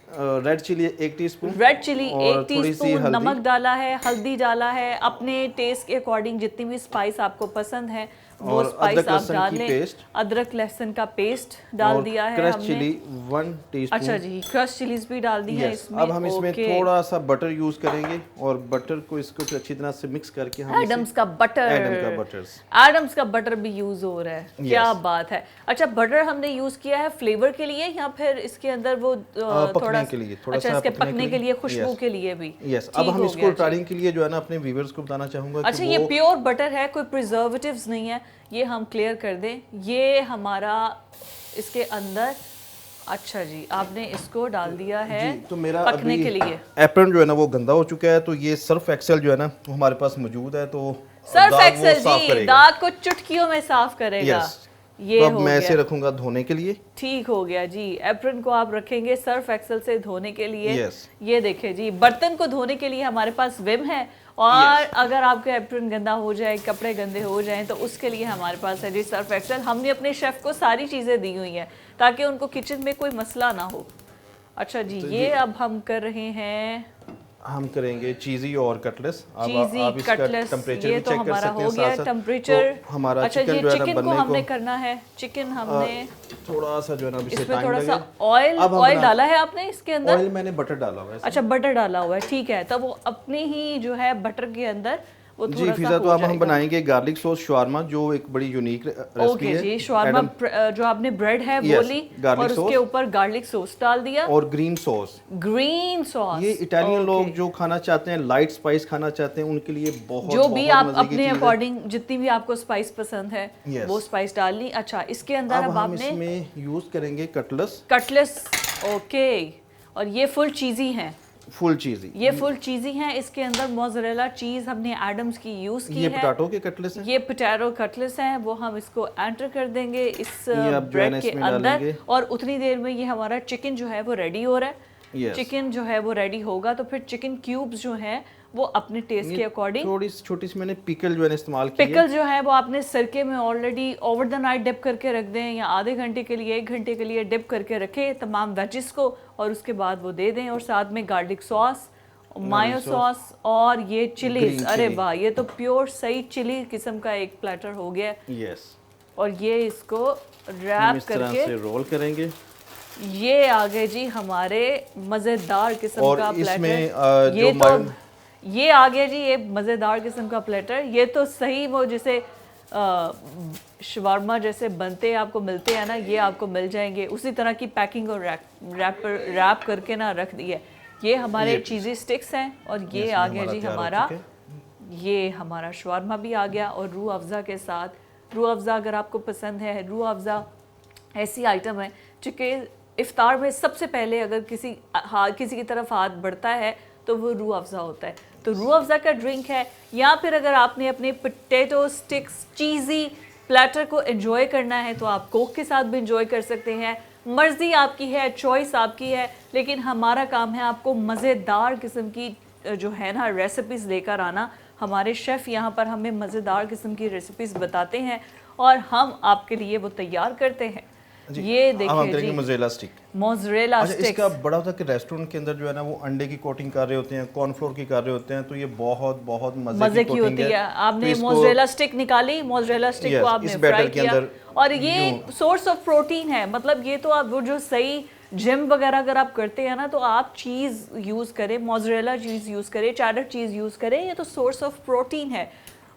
Red chilli 1 teaspoon, red chilli और 1 थोड़ी सी टीस्पून, हल्दी, नमक डाला है, हल्दी डाला है, अपने टेस्ट के अकॉर्डिंग जितनी भी स्पाइस आपको पसंद है वो और स्पाइस अदरक आप लहसुन डाल की लें। पेस्ट, अदरक लहसुन का पेस्ट डाल और दिया है क्रश हमने। Chilli 1 teaspoon. अच्छा जी, क्रश चिलीज भी डाल दी है यस, इसमें। अब हम इसमें ओके। थोड़ा सा बटर यूज करेंगे और बटर को इसको अच्छी तरह से मिक्स करके हम एडम्स का बटर, एडम्स का बटर भी यूज हो रहा है। क्या बात है। अच्छा, बटर हमने यूज किया है फ्लेवर के लिए या फिर इसके अंदर वो थोड़ा के लिए, अच्छा, इसके पकने के लिए, खुशबू के लिए भी। यस, अब हम इसको ट्राइंग के लिए जो है ना अपने व्यूअर्स को बताना चाहूंगा अच्छा, ये प्योर बटर है, कोई प्रिजर्वेटिव्स नहीं है, ये हम क्लियर कर दें। ये हमारा इसके अंदर, अच्छा जी, आपने इसको डाल दिया है जी, तो मेरा पकने अभी के लिए। एप्रन जो है ना वो गंदा हो चुका है, तो ये सर्फ एक्सेल जो है ना वो हमारे पास मौजूद है, तो सर्फ दाग वो एक्सेल साफ जी करेगा। दाग को चुटकियों में साफ करेगा। यस, ये तो अब हो मैं गया, इसे रखूंगा धोने के लिए। ठीक हो गया जी। एप्रन को आप रखेंगे सर्फ एक्सेल से धोने के लिए। Yes. ये देखें जी, बर्तन को धोने के लिए हमारे पास विम है, और अगर आपका एप्रन गंदा हो जाए, कपड़े गंदे हो जाएं, तो उसके लिए हमारे पास है जी सर्फ एक्सेल। हमने अपने शेफ को सारी चीज़ें दी हुई हैं ताकि उनको किचन में कोई मसला ना हो। अच्छा जी, तो ये अब हम कर रहे हैं, हम करेंगे चीज़ी और कटलेस। चीज़ी आप इसका कटलेस, टेम्परेचर ये भी तो चेक कर हमारा सकते हो हैं गया साथ-साथ। टेम्परेचर। तो हमारा अच्छा, चिकन ये जो है ना चिकन को बनने हमने को करना है, चिकन हमने थोड़ा सा जो है ना इसे इसमें टाइम थोड़ा लगेगा। सा ऑयल, अब हम ऑयल बना- डाला है आपने इसके अंदर? ऑयल मैंने बटर डाला हुआ है इसमें। अच्छा, बटर डाला हुआ है, ठीक है। तब वो अपने ही जो है बटर के अंदर वो जी थोड़ा फिजा, सा तो हो अब हम जाएगा। बनाएंगे गार्लिक सॉस शवारमा, जो एक बड़ी यूनिक रेसिपी ओके है। जी, शवारमा जो आपने ब्रेड है वो Yes, ली garlic और उसके sauce। ऊपर गार्लिक सॉस डाल दिया और ग्रीन सॉस। Green sauce. ये इटालियन लोग जो खाना चाहते हैं, लाइट स्पाइस खाना चाहते हैं, उनके लिए बहुत जो भी बहुत आप मजे की अपने चीज़ है। अकॉर्डिंग जितनी भी आपको स्पाइस पसंद है Yes. वो स्पाइस डाल ली। अच्छा, इसके अंदर अब अब हम आपने इसमें यूज करेंगे कटलेस, कटलेस। ओके, और ये फुल चीज़ी हैं, फुल चीज़ी। ये फुल चीज़ी हैं। इसके अंदर मोज़रेला चीज़ हमने एडम्स की यूज़ की ये है। पोटैटो के कटलेस हैं। ये पोटैटो कटलेस हैं, वो हम इसको एंटर कर देंगे इस ये अब जो है ब्रेड ना के इसमें अंदर, डालेंगे। और उतनी देर में ये हमारा चिकन जो है वो रेडी हो रहा है। Yes. चिकन जो है वो रेडी होगा तो फिर चिकन क्यूब्स जो हैं वो अपने टेस्ट के अकॉर्डिंग, थोड़ी छोटी सी मैंने पिकल जो है ना इस्तेमाल की है। पिकल जो है वो आपने सिरके में already over the night dip करके रख दें, या आधे घंटे के लिए 1 घंटे के लिए डिप करके रखें तमाम वेजिस को, और उसके बाद वो दे दें। और साथ में गार्लिक सॉस, मायो सॉस और ये चिलीज। अरे चिली। वाह, ये तो प्योर सही चिली किस्म का एक प्लेटर हो गया। यस, और ये इसको हम रैप इस तरह करके से रोल करेंगे। ये आ गए जी हमारे मज़ेदार किस्म और का इसमें, प्लेटर। जो ये तो ये आ गया जी, ये मज़ेदार किस्म का प्लेटर। ये तो सही वो जैसे शवारमा जैसे बनते आपको मिलते हैं ना, ये आपको मिल जाएंगे उसी तरह की पैकिंग और रैप करके ना रख दी है। ये हमारे चीज़ी स्टिक्स हैं, और ये आ गया जी हमारा, ये हमारा शवारमा भी आ गया। और रूह अफ़ज़ा के साथ, रूह अफ़ज़ा अगर आपको पसंद है, रूह अफ़ज़ा ऐसी आइटम है चूँकि इफ्तार में सबसे पहले अगर किसी की तरफ हाथ बढ़ता है तो वो रूह अफ़ज़ा होता है। तो रूह अफ़ज़ा का ड्रिंक है, या फिर अगर आपने अपने पोटैटो स्टिक्स चीज़ी प्लेटर को एंजॉय करना है तो आप कोक के साथ भी एंजॉय कर सकते हैं। मर्ज़ी आपकी है, चॉइस आपकी है, लेकिन हमारा काम है आपको मज़ेदार किस्म की जो है ना रेसिपीज़ लेकर आना। हमारे शेफ़ यहाँ पर हमें मज़ेदार किस्म की रेसिपीज़ बताते हैं और हम आपके लिए वो तैयार करते हैं। ये देखिए जी, मोज़रेला स्टिक। मोज़रेला अच्छा, स्टिक्स। इसका बड़ा होता है कि रेस्टोरेंट के अंदर जो है ना वो अंडे की कोटिंग कर रहे होते हैं, कॉर्नफ्लोर की कर रहे होते हैं, तो ये बहुत बहुत मजे की होती है। आपने तो मोज़रेला स्टिक निकाली, मोज़रेला स्टिक को आपने फ्राई किया, और ये सोर्स ऑफ प्रोटीन है। मतलब ये तो आप वो जो सही जिम वगैरह अगर आप करते हैं ना, तो आप चीज़ यूज़ करें, मोज़रेला चीज़ यूज़ करें, चैडर चीज़ यूज़ करें, ये तो सोर्स ऑफ प्रोटीन है।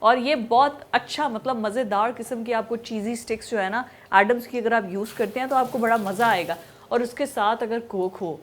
और ये बहुत अच्छा मतलब मज़ेदार किस्म की आपको चीज़ी स्टिक्स जो है ना एडम्स की अगर आप यूज़ करते हैं तो आपको बड़ा मज़ा आएगा। और उसके साथ अगर कोक हो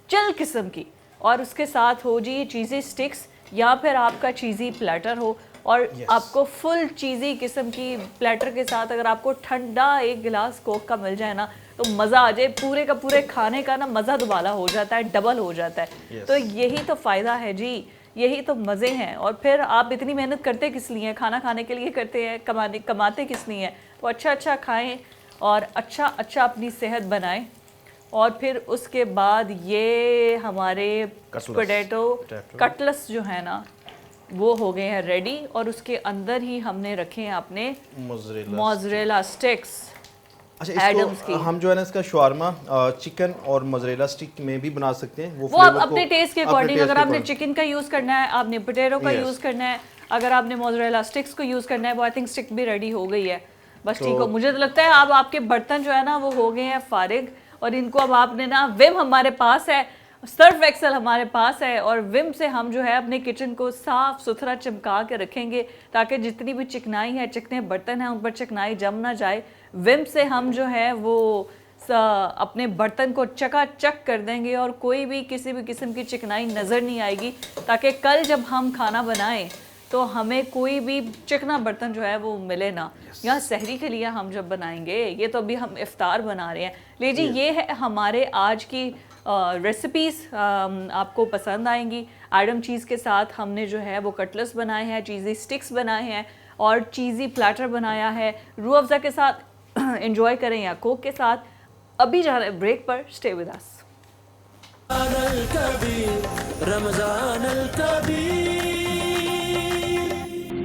चिल किस्म की, और उसके साथ हो जी ये चीज़ी स्टिक्स, या फिर आपका चीज़ी प्लेटर हो, और आपको फुल चीज़ी किस्म की प्लेटर के साथ अगर आपको ठंडा 1 गिलास कोक का मिल जाए ना, तो मज़ा आ जाए। पूरे का पूरे खाने का ना मज़ा दुबाला हो जाता है, डबल हो जाता है। तो यही तो फ़ायदा है जी, यही तो मज़े हैं। और फिर आप इतनी मेहनत करते किस लिए? खाना खाने के लिए करते हैं, कमाते किस लिए हैं? तो अच्छा अच्छा खाएं और अच्छा अच्छा अपनी सेहत बनाएं। और फिर उसके बाद ये हमारे पोटैटो कटलेस जो है ना वो हो गए हैं रेडी, और उसके अंदर ही हमने रखे हैं अपने मोज़रेला स्टिक्स। अच्छा, एडम्स की। हम जो है ना इसका शवारमा चिकन और मोज़रेला स्टिक में भी बना सकते हैं। वो आप अपने टेस्ट के अकॉर्डिंग, अगर आपने चिकन का यूज़ करना है, आपने पोटैटो का यूज़ करना है, अगर आपने मोज़रेला स्टिक्स को यूज़ करना है, वो आई थिंक स्टिक भी रेडी हो गई है, बस ठीक हो। मुझे तो लगता है अब आपके बर्तन जो है ना वो हो गए हैं फारिग, और इनको अब आपने ना, विम हमारे पास है, सर्फ एक्सेल हमारे पास है, और विम से हम जो है अपने किचन को साफ सुथरा चमका के रखेंगे ताकि जितनी भी चिकनाई है, चिकने बर्तन हैं, उन पर चिकनाई जम ना जाए। विम से हम जो है वो अपने बर्तन को चकाचक कर देंगे और कोई भी किसी भी किस्म की चिकनाई नज़र नहीं आएगी, ताकि कल जब हम खाना बनाएं तो हमें कोई भी चिकना बर्तन जो है वो मिले ना। यहाँ सहरी के लिए हम जब बनाएंगे, ये तो अभी हम इफ्तार बना रहे हैं। लीजिए, ये है हमारे आज की रेसिपीज़, आपको पसंद आएंगी। एडम चीज़ के साथ हमने जो है वो कटलेट्स बनाए हैं, चीज़ी स्टिक्स बनाए हैं और चीज़ी प्लेटर बनाया है। रूह अफ़ज़ा के साथ एंजॉय करें या कोक के साथ। अभी जा रहे हैं ब्रेक पर, स्टे विद अस।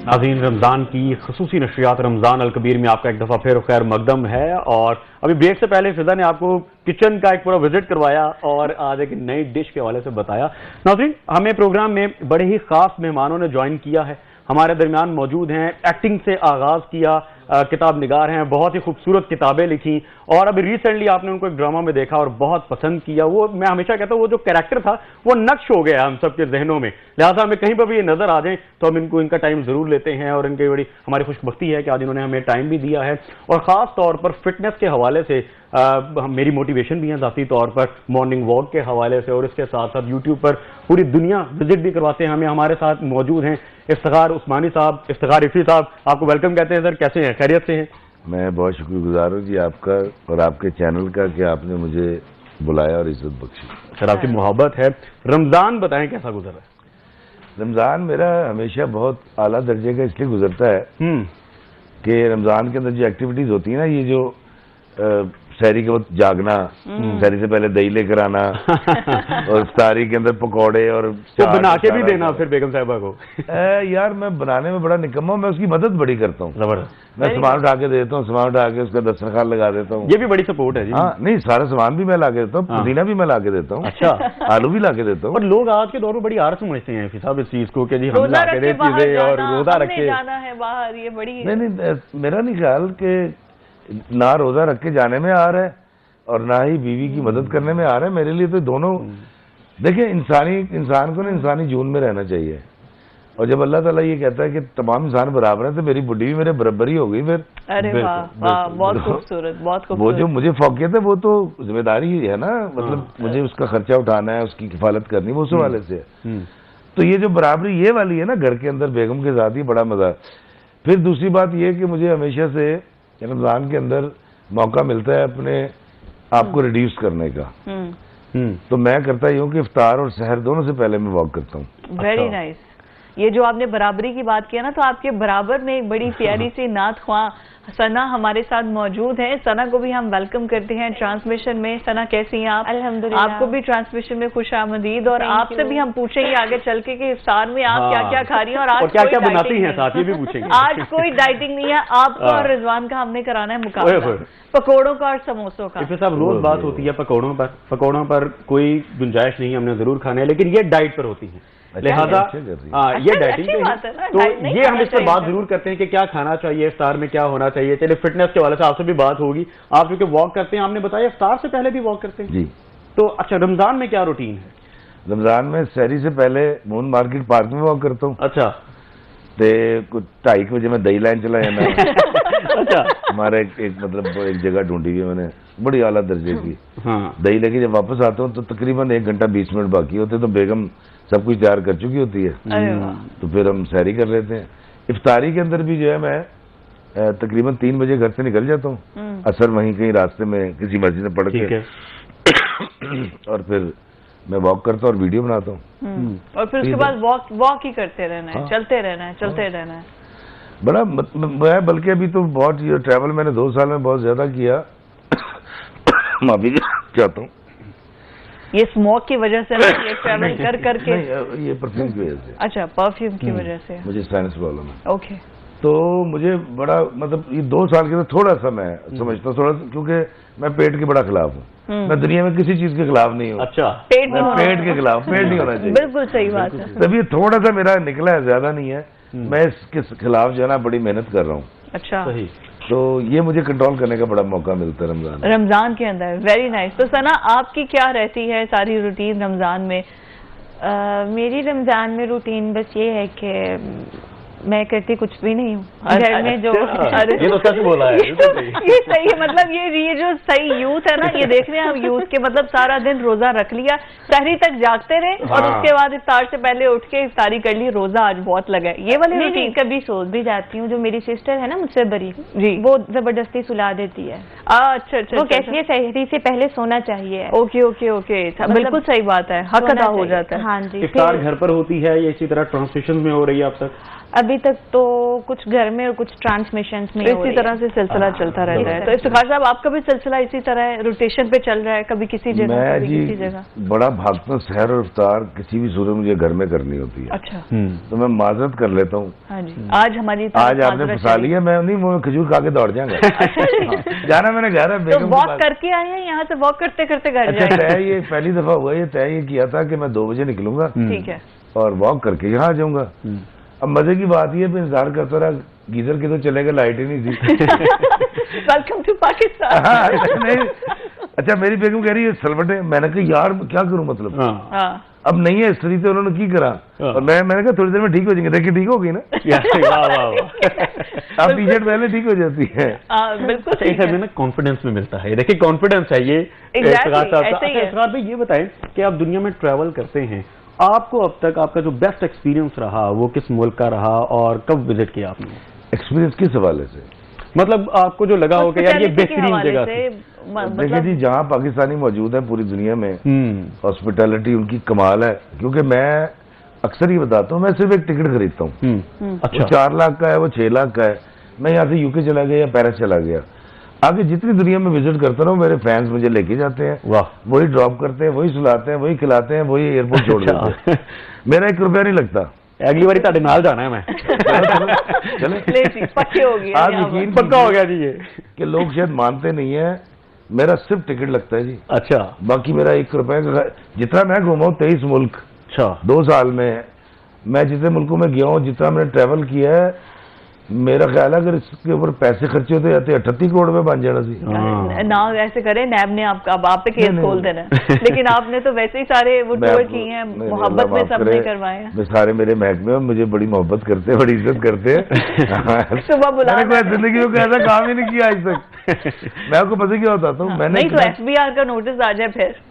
नाज़रीन, रमज़ान की खसूसी नशरियात रमज़ान अल कबीर में आपका एक दफ़ा फिर खैर मकदम है। और अभी ब्रेक से पहले फिजा ने आपको किचन का एक पूरा विजिट करवाया और आज एक नई डिश के हवाले से बताया। नाज़रीन, हमें प्रोग्राम में बड़े ही ख़ास मेहमानों ने ज्वाइन किया है, हमारे दरमियान मौजूद हैं। एक्टिंग से आगाज़ किया, किताब निगार हैं, बहुत ही खूबसूरत किताबें लिखी, और अभी रिसेंटली आपने उनको एक ड्रामा में देखा और बहुत पसंद किया। वो मैं हमेशा कहता हूँ वो जो कैरेक्टर था वो नक्श हो गया हम सबके जहनों में, लिहाजा हमें कहीं पर भी ये नज़र आ जाए तो हम इनका टाइम ज़रूर लेते हैं। और इनकी बड़ी हमारी खुशबख्ती है कि आज इन्होंने हमें टाइम भी दिया है, और ख़ास तौर पर फिटनेस के हवाले से मेरी मोटिवेशन भी है ज़ाती तौर पर, मॉर्निंग वॉक के हवाले से, और इसके साथ साथ यूट्यूब पर पूरी दुनिया विजिट भी करवाते हैं हमें। हमारे साथ मौजूद हैं इफ्तिखार उस्मानी साहब, इफ्तिखार इफ़ी साहब, आपको वेलकम कहते हैं। सर, कैसे हैं? खैरियत से हैं? मैं बहुत शुक्रगुजार हूँ जी आपका और आपके चैनल का कि आपने मुझे बुलाया और इज्जत बख्शी। सर, आपकी मोहब्बत है। रमज़ान बताएं कैसा गुजर रहा है? रमज़ान मेरा हमेशा बहुत आला दर्जे का इसलिए गुजरता है कि रमज़ान के अंदर जो एक्टिविटीज़ होती है ना, ये जो सहरी के वक्त जागना, सहरी से पहले दही लेकर आना और इफ्तारी के अंदर पकौड़े और तो बना के भी देना फिर बेगम साहिबा को। यार मैं बनाने में बड़ा निकम्मा हूं, मैं उसकी मदद बड़ी करता हूँ। मैं सामान उठा के देता हूँ, सामान उठा के उसका दस्तरखान लगा देता हूँ। ये भी बड़ी सपोर्ट है जी। हाँ, नहीं, सारा सामान भी मैं ला के देता हूँ, पुदीना भी मैं ला के देता हूँ, अच्छा, आलू भी ला के देता हूँ। और लोग आज के दौर में बड़ी आर समझते हैं साहब इस चीज को कि जी हम ला के दे चीजें और रोजा रख के जाना है बाहर, ये बड़ी नहीं, मेरा नहीं ख्याल कि ना रोजा रख के जाने में आ रहा है और ना ही बीवी की मदद करने में आ रहा है। मेरे लिए तो दोनों, देखिए, इंसान को ना इंसानी जून में रहना चाहिए, और जब अल्लाह ताला ये कहता है कि तमाम इंसान बराबर है तो मेरी बुढ़ी भी मेरे बराबर ही हो गई फिर। अरे वाह, बहुत खूबसूरत, बहुत खूबसूरत। वो जो मुझे फौकियत है वो तो जिम्मेदारी है ना, मतलब मुझे उसका खर्चा उठाना है, उसकी किफालत करनी, वो उस वाले से है। तो ये जो बराबरी ये वाली है ना घर के अंदर बेगम के साथ, ही बड़ा मजा। फिर दूसरी बात ये कि मुझे हमेशा से रमजान के अंदर मौका मिलता है अपने आपको रिड्यूस करने का, तो मैं करता ही हूँ कि इफ्तार और सहर दोनों से पहले मैं वॉक करता हूँ। Very nice. ये जो आपने बराबरी की बात किया ना, तो आपके बराबर में एक बड़ी प्यारी सी नात ख्वां सना हमारे साथ मौजूद है। सना को भी हम वेलकम करते हैं ट्रांसमिशन में। सना, कैसी हैं आप? अल्हम्दुलिल्लाह। आपको भी ट्रांसमिशन में खुश आमदीद। और आपसे भी हम पूछेंगे आगे चल के कि इफ्तार में आप क्या क्या खा रही हैं और आज क्या क्या बनाती हैं, साथ ये भी पूछेंगे। आज कोई डाइटिंग नहीं है, आपको और रिजवान का हमने कराना है मुकाबला पकौड़ों का और समोसों का। इफ़ी साहब, रोज बात होती है पकौड़ों पर कोई गुंजाइश नहीं है, हमने जरूर खाना है, लेकिन ये डाइट पर होती है, लिहाजा ये डाइटिंग पे, तो ये हम इस पर बात जरूर करते हैं कि क्या खाना चाहिए, इफ्तार में क्या होना चाहिए। चलिए, फिटनेस के वाले से आपसे भी बात होगी। आप क्योंकि वॉक करते हैं, आपने बताया इफ्तार से पहले भी वॉक करते हैं जी। तो अच्छा, रमजान में क्या रूटीन है? रमजान में सहरी से पहले मून मार्केट पार्क में वॉक करता हूँ। अच्छा, कुछ 2:30 बजे मैं दही लाइन चला जाना। अच्छा, हमारा एक मतलब एक जगह ढूंढी हुई मैंने, बड़ी आला दर्जे की। हाँ, दही लेके जब वापस आता हूँ तो तकरीबन 1 घंटा 20 मिनट बाकी होते, तो बेगम सब कुछ तैयार कर चुकी होती है, तो फिर हम सहरी कर लेते हैं। इफ्तारी के अंदर भी जो है मैं तकरीबन 3 बजे घर से निकल जाता हूँ, असर वहीं कहीं रास्ते में किसी मस्जिद में पढ़ के, और फिर मैं वॉक करता हूँ और वीडियो बनाता हूँ। और फिर उसके बाद वॉक ही करते रहना है, चलते रहना है। बड़ा मैं बल्कि अभी तो बहुत ट्रैवल मैंने 2 साल में बहुत ज्यादा किया, माफी चाहता हूँ। ये स्मोक की वजह से ना, ये ट्रैवल कर करके? ये परफ्यूम की वजह से। अच्छा, परफ्यूम की वजह से मुझे साइनस प्रॉब्लम है। ओके। तो मुझे बड़ा मतलब ये 2 साल के तो थोड़ा सा मैं समझता हूँ, थोड़ा क्योंकि मैं पेट के बड़ा खिलाफ हूँ। मैं दुनिया में किसी चीज के खिलाफ नहीं हूँ। अच्छा, मैं पेट के खिलाफ, पेट नहीं होना चाहिए। बिल्कुल सही बात है। तभी थोड़ा सा मेरा निकला है, ज्यादा नहीं है। मैं इसके खिलाफ जो है ना बड़ी मेहनत कर रहा हूँ। अच्छा, सही। तो ये मुझे कंट्रोल करने का बड़ा मौका मिलता है रमजान के अंदर। Very nice. तो सना, आपकी क्या रहती है सारी रूटीन रमजान में? मेरी रमजान में रूटीन बस ये है कि मैं करती कुछ भी नहीं हूँ घर में। जो ये तो सच बोला है। ये सही है, मतलब ये जो सही यूथ है ना, ये देख रहे हैं हम यूथ के, मतलब सारा दिन रोजा रख लिया, सहरी तक जागते रहे और उसके बाद इफ्तार से पहले उठ के इफ्तारी कर ली, रोजा आज बहुत लगा है, ये वाली रूटीन। कभी सो भी जाती हूँ। जो मेरी सिस्टर है ना मुझसे बड़ी जी, वो जबरदस्ती सुला देती है। अच्छा, वो कहती है सहरी से पहले सोना चाहिए। ओके ओके ओके, बिल्कुल सही बात है, हक अदा हो जाता है। हाँ जी। इफ्तार घर पर होती है या इसी तरह ट्रांसमिशन में हो रही है अब तक? अभी तक तो कुछ घर में और कुछ ट्रांसमिशन में इसी तरह से सिलसिला चलता रहता है। तो इफ्तिखार साहब, आपका भी सिलसिला इसी तरह रोटेशन पे चल रहा है, कभी किसी जगह कभी किसी जगह? बड़ा भागता हूँ, सहर और इफ्तार किसी भी सूरत मुझे घर में करनी होती है। अच्छा, तो मैं माजरत कर लेता हूँ। हाँ जी, आज हमारी आज आपने फंसा लिया, मैं नहीं, मैं खजूर खा के दौड़ जाऊंगा। जाना मैंने घर है, तो वॉक करके आए हैं, यहाँ से वॉक करते करते घर अच्छा, तय ये पहली दफा हुआ, ये तय ये किया था कि मैं 2 बजे निकलूंगा, ठीक है, और वॉक करके यहाँ आ जाऊंगा। अब मजे की बात ये है, इंतजार करता रहा, गीजर के तो चलेगा, लाइट ही नहीं थी। Welcome to Pakistan. हाँ, नहीं, अच्छा मेरी बेगम कह रही है सलवटे, मैंने कहा यार क्या करूं, मतलब अब नहीं है स्त्री, तो उन्होंने की करा, और मैंने कहा थोड़ी देर में ठीक हो जाएंगे। देखिए ठीक हो गई ना। अब टी शर्ट पहले ठीक हो जाती है। बिल्कुल, ऐसे में ना कॉन्फिडेंस में मिलता है। देखिए कॉन्फिडेंस है ये। इफ्तिखार भाई, ये बताएं कि आप दुनिया में ट्रैवल करते हैं, आपको अब तक आपका जो बेस्ट एक्सपीरियंस रहा वो किस मुल्क का रहा और कब विजिट किया आपने? एक्सपीरियंस किस हवाले से? मतलब आपको जो लगा हो कि यार ये बेहतरीन जगह थी। देखिए जी, जहाँ पाकिस्तानी मौजूद है पूरी दुनिया में, हॉस्पिटैलिटी उनकी कमाल है। क्योंकि मैं अक्सर ही बताता हूँ, मैं सिर्फ एक टिकट खरीदता हूँ। अच्छा, 4 लाख का है, वो 6 लाख का है। मैं यहाँ से यूके चला गया या पेरिस चला गया, आगे जितनी दुनिया में विजिट करता रहा हूँ, मेरे फैंस मुझे लेके जाते हैं। वाह, वही ड्रॉप करते हैं, वही सुलाते हैं, वही खिलाते हैं, वही एयरपोर्ट छोड़ देते हैं। मेरा 1 रुपया नहीं लगता। अगली बारी ताड़े नाल जाना है मैं। चले पक्के हो गए, आप यकीन पक्का हो गया जी ये कि लोग शायद मानते नहीं है, मेरा सिर्फ टिकट लगता है जी। अच्छा, बाकी मेरा 1 रुपए का, जितना मैं घूमा हूँ 23 मुल्क। अच्छा, 2 साल में मैं जितने मुल्कों में गया हूँ, जितना मैंने ट्रैवल किया है, मेरा ख्याल है अगर इसके ऊपर पैसे खर्चे होते जाते 38 करोड़ में बन जाना सी। ना ऐसे करें, नैब ने आप पे केस खोल देना है। लेकिन आपने तो वैसे ही सारे वो टूर किए हैं, मोहब्बत में सबने करवाए हैं। सारे मेरे महकमे मुझे बड़ी मोहब्बत करते हैं, बड़ी इज्जत करते हैं। सुबह बुला, जिंदगी में ऐसा काम ही नहीं किया आज तक। मैं आपको पता क्या बताता हूँ, मैंने नहीं तो FBI का नोटिस आ जाए फिर।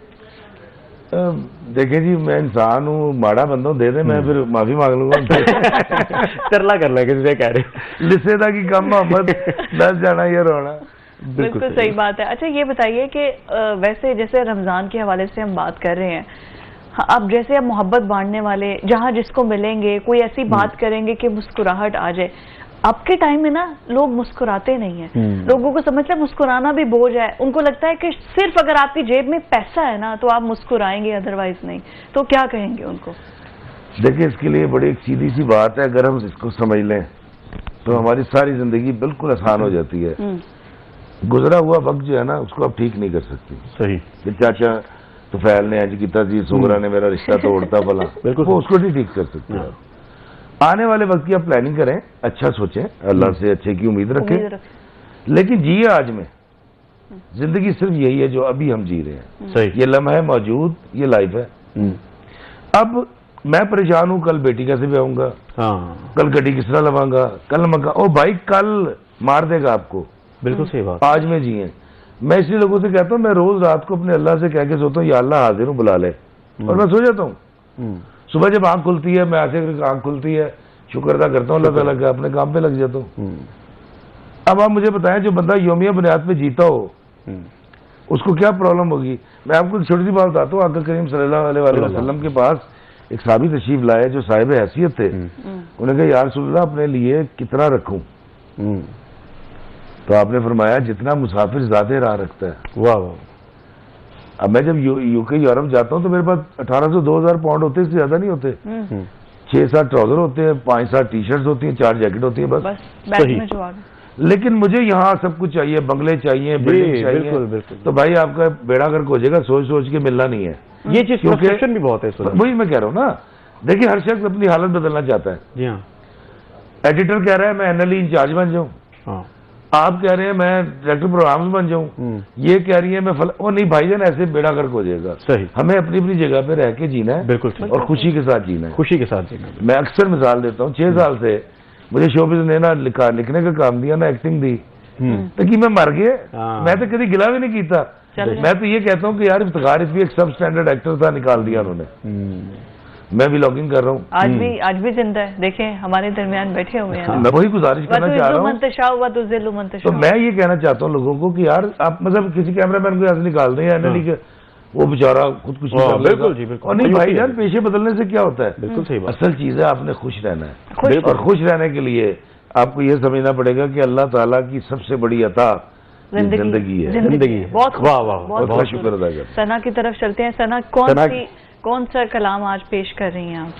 देखे जी, मैं इंसान हूँ, माड़ा बंदा हूँ, दे दे, मैं फिर माफी मांग लूंगा। तरला कर लेंगे जिसे कह रहे लिस्से था कि कम मोहब्बत, 10 जाना ये रोना। बिल्कुल सही बात है। अच्छा, ये बताइए कि वैसे जैसे रमजान के हवाले से हम बात कर रहे हैं, अब जैसे अब मोहब्बत बांटने वाले जहाँ जिसको मिलेंगे, कोई ऐसी बात करेंगे कि मुस्कुराहट आ जाए। आपके टाइम में ना लोग मुस्कुराते नहीं हैं, लोगों को समझता है मुस्कुराना भी बोझ है। उनको लगता है कि सिर्फ अगर आपकी जेब में पैसा है ना तो आप मुस्कुराएंगे, अदरवाइज नहीं। तो क्या कहेंगे उनको? देखिए, इसके लिए बड़ी एक सीधी सी बात है, अगर हम इसको समझ लें तो हमारी सारी जिंदगी बिल्कुल आसान हो जाती है। गुजरा हुआ वक्त जो है ना, उसको आप ठीक नहीं कर सकते। सही, कि चाचा तुफैल ने आज किया जी, सुगरा ने मेरा रिश्ता तोड़ता भला, बिल्कुल वो उसको नहीं ठीक कर सकते। आने वाले वक्त की आप प्लानिंग करें, अच्छा सोचें, अल्लाह से अच्छे की उम्मीद रखें, लेकिन जिए आज में। जिंदगी सिर्फ यही है जो अभी हम जी रहे हैं। सही, ये लम्हा है मौजूद, ये लाइफ है। अब मैं परेशान हूँ, कल बेटी कैसे भी आऊंगा, कल गड्डी किस तरह लवाऊंगा, कल मका, ओ भाई कल मार देगा आपको। बिल्कुल सही बात। आज में जिए। मैं इसलिए लोगों से कहता हूँ, मैं रोज रात को अपने अल्लाह से कह के सोता हूँ, या अल्लाह हाजिर हूँ, बुला ले, और मैं सो जाता हूँ। सुबह जब आंख खुलती है, मैं ऐसे आंख खुलती है, शुक्र अदा करता हूँ अल्लाह ताला का, अपने काम पे लग जाता हूँ। अब आप मुझे बताएं, जो बंदा योमिया बुनियाद पे जीता हो, उसको क्या प्रॉब्लम होगी? मैं आपको छोटी सी बात बताता हूँ। आका करीम सल्लल्लाहु अलैहि वसल्लम के पास एक साहबी तशरीफ लाए जो साहिब हैसियत थे। उन्होंने कहा, या रसूलल्लाह, अपने लिए कितना रखूं? तो आपने फरमाया, जितना मुसाफिर ज़ाते राह रखता है। वाह वाह। अब मैं जब यूके यूरोप जाता हूँ तो मेरे पास 1800-2000 पाउंड होते, इससे ज्यादा नहीं होते। 6-7 ट्राउजर होते हैं, 5-7 टी शर्ट्स होती हैं, 4 जैकेट होती है, बस बैग में जो लेकिन मुझे यहाँ सब कुछ चाहिए, बंगले चाहिए, बिल्डिंग चाहिए। बिल्कुल बिल्कुल। तो भाई आपका बेड़ा गर्क हो जाएगा, सोच सोच के मिलना नहीं है। ये चीज फ्रस्ट्रेशन भी बहुत है, वही मैं कह रहा हूँ ना। देखिए हर शख्स अपनी हालत बदलना चाहता है। जी हाँ। एडिटर कह रहा है मैं एनएलई इंचार्ज बन जाऊँ, आप कह रहे हैं मैं डायरेक्टर प्रोग्राम्स बन जाऊं, ये कह रही है मैं ओ नहीं भाईजान, ऐसे बेड़ा गर्क हो जाएगा। सही। हमें अपनी अपनी जगह पे रह के जीना है, बिल्कुल, और खुशी के साथ जीना है। खुशी के साथ जीना। मैं अक्सर मिसाल देता हूँ, 6 साल से मुझे शोबिज़ ने ना लिखने का काम दिया ना, एक्टिंग दी, ताकि मैं मर गया। मैं तो कभी गिला भी नहीं कीता। मैं तो ये कहता हूँ कि यार इफ्तिखार भी एक सब स्टैंडर्ड एक्टर था, निकाल दिया उन्होंने। मैं भी लॉगिंग कर रहा हूँ, आज भी जिंदा है, देखें हमारे दरमियान बैठे हुए हैं। मैं वही गुजारिश करना चाह रहा हूँ। तो मैं ये कहना चाहता हूँ लोगों को कि यार आप मतलब किसी कैमरामैन को ऐसे निकाल दें एनएलई के, वो बेचारा खुदकुशी कर लेगा। बिल्कुल जी बिल्कुल। और नहीं भाईजान, पेशे बदलने से क्या होता है? बिल्कुल सही बात। असल चीज है आपने खुश रहना है, और खुश रहने के लिए आपको ये समझना पड़ेगा कि अल्लाह ताला की सबसे बड़ी अता जिंदगी है। जिंदगी। बहुत वाह वाह, बहुत शुक्र अदा करते हैं। सना की तरफ चलते हैं। सना कौन सा कलाम आज पेश कर रही हैं आप?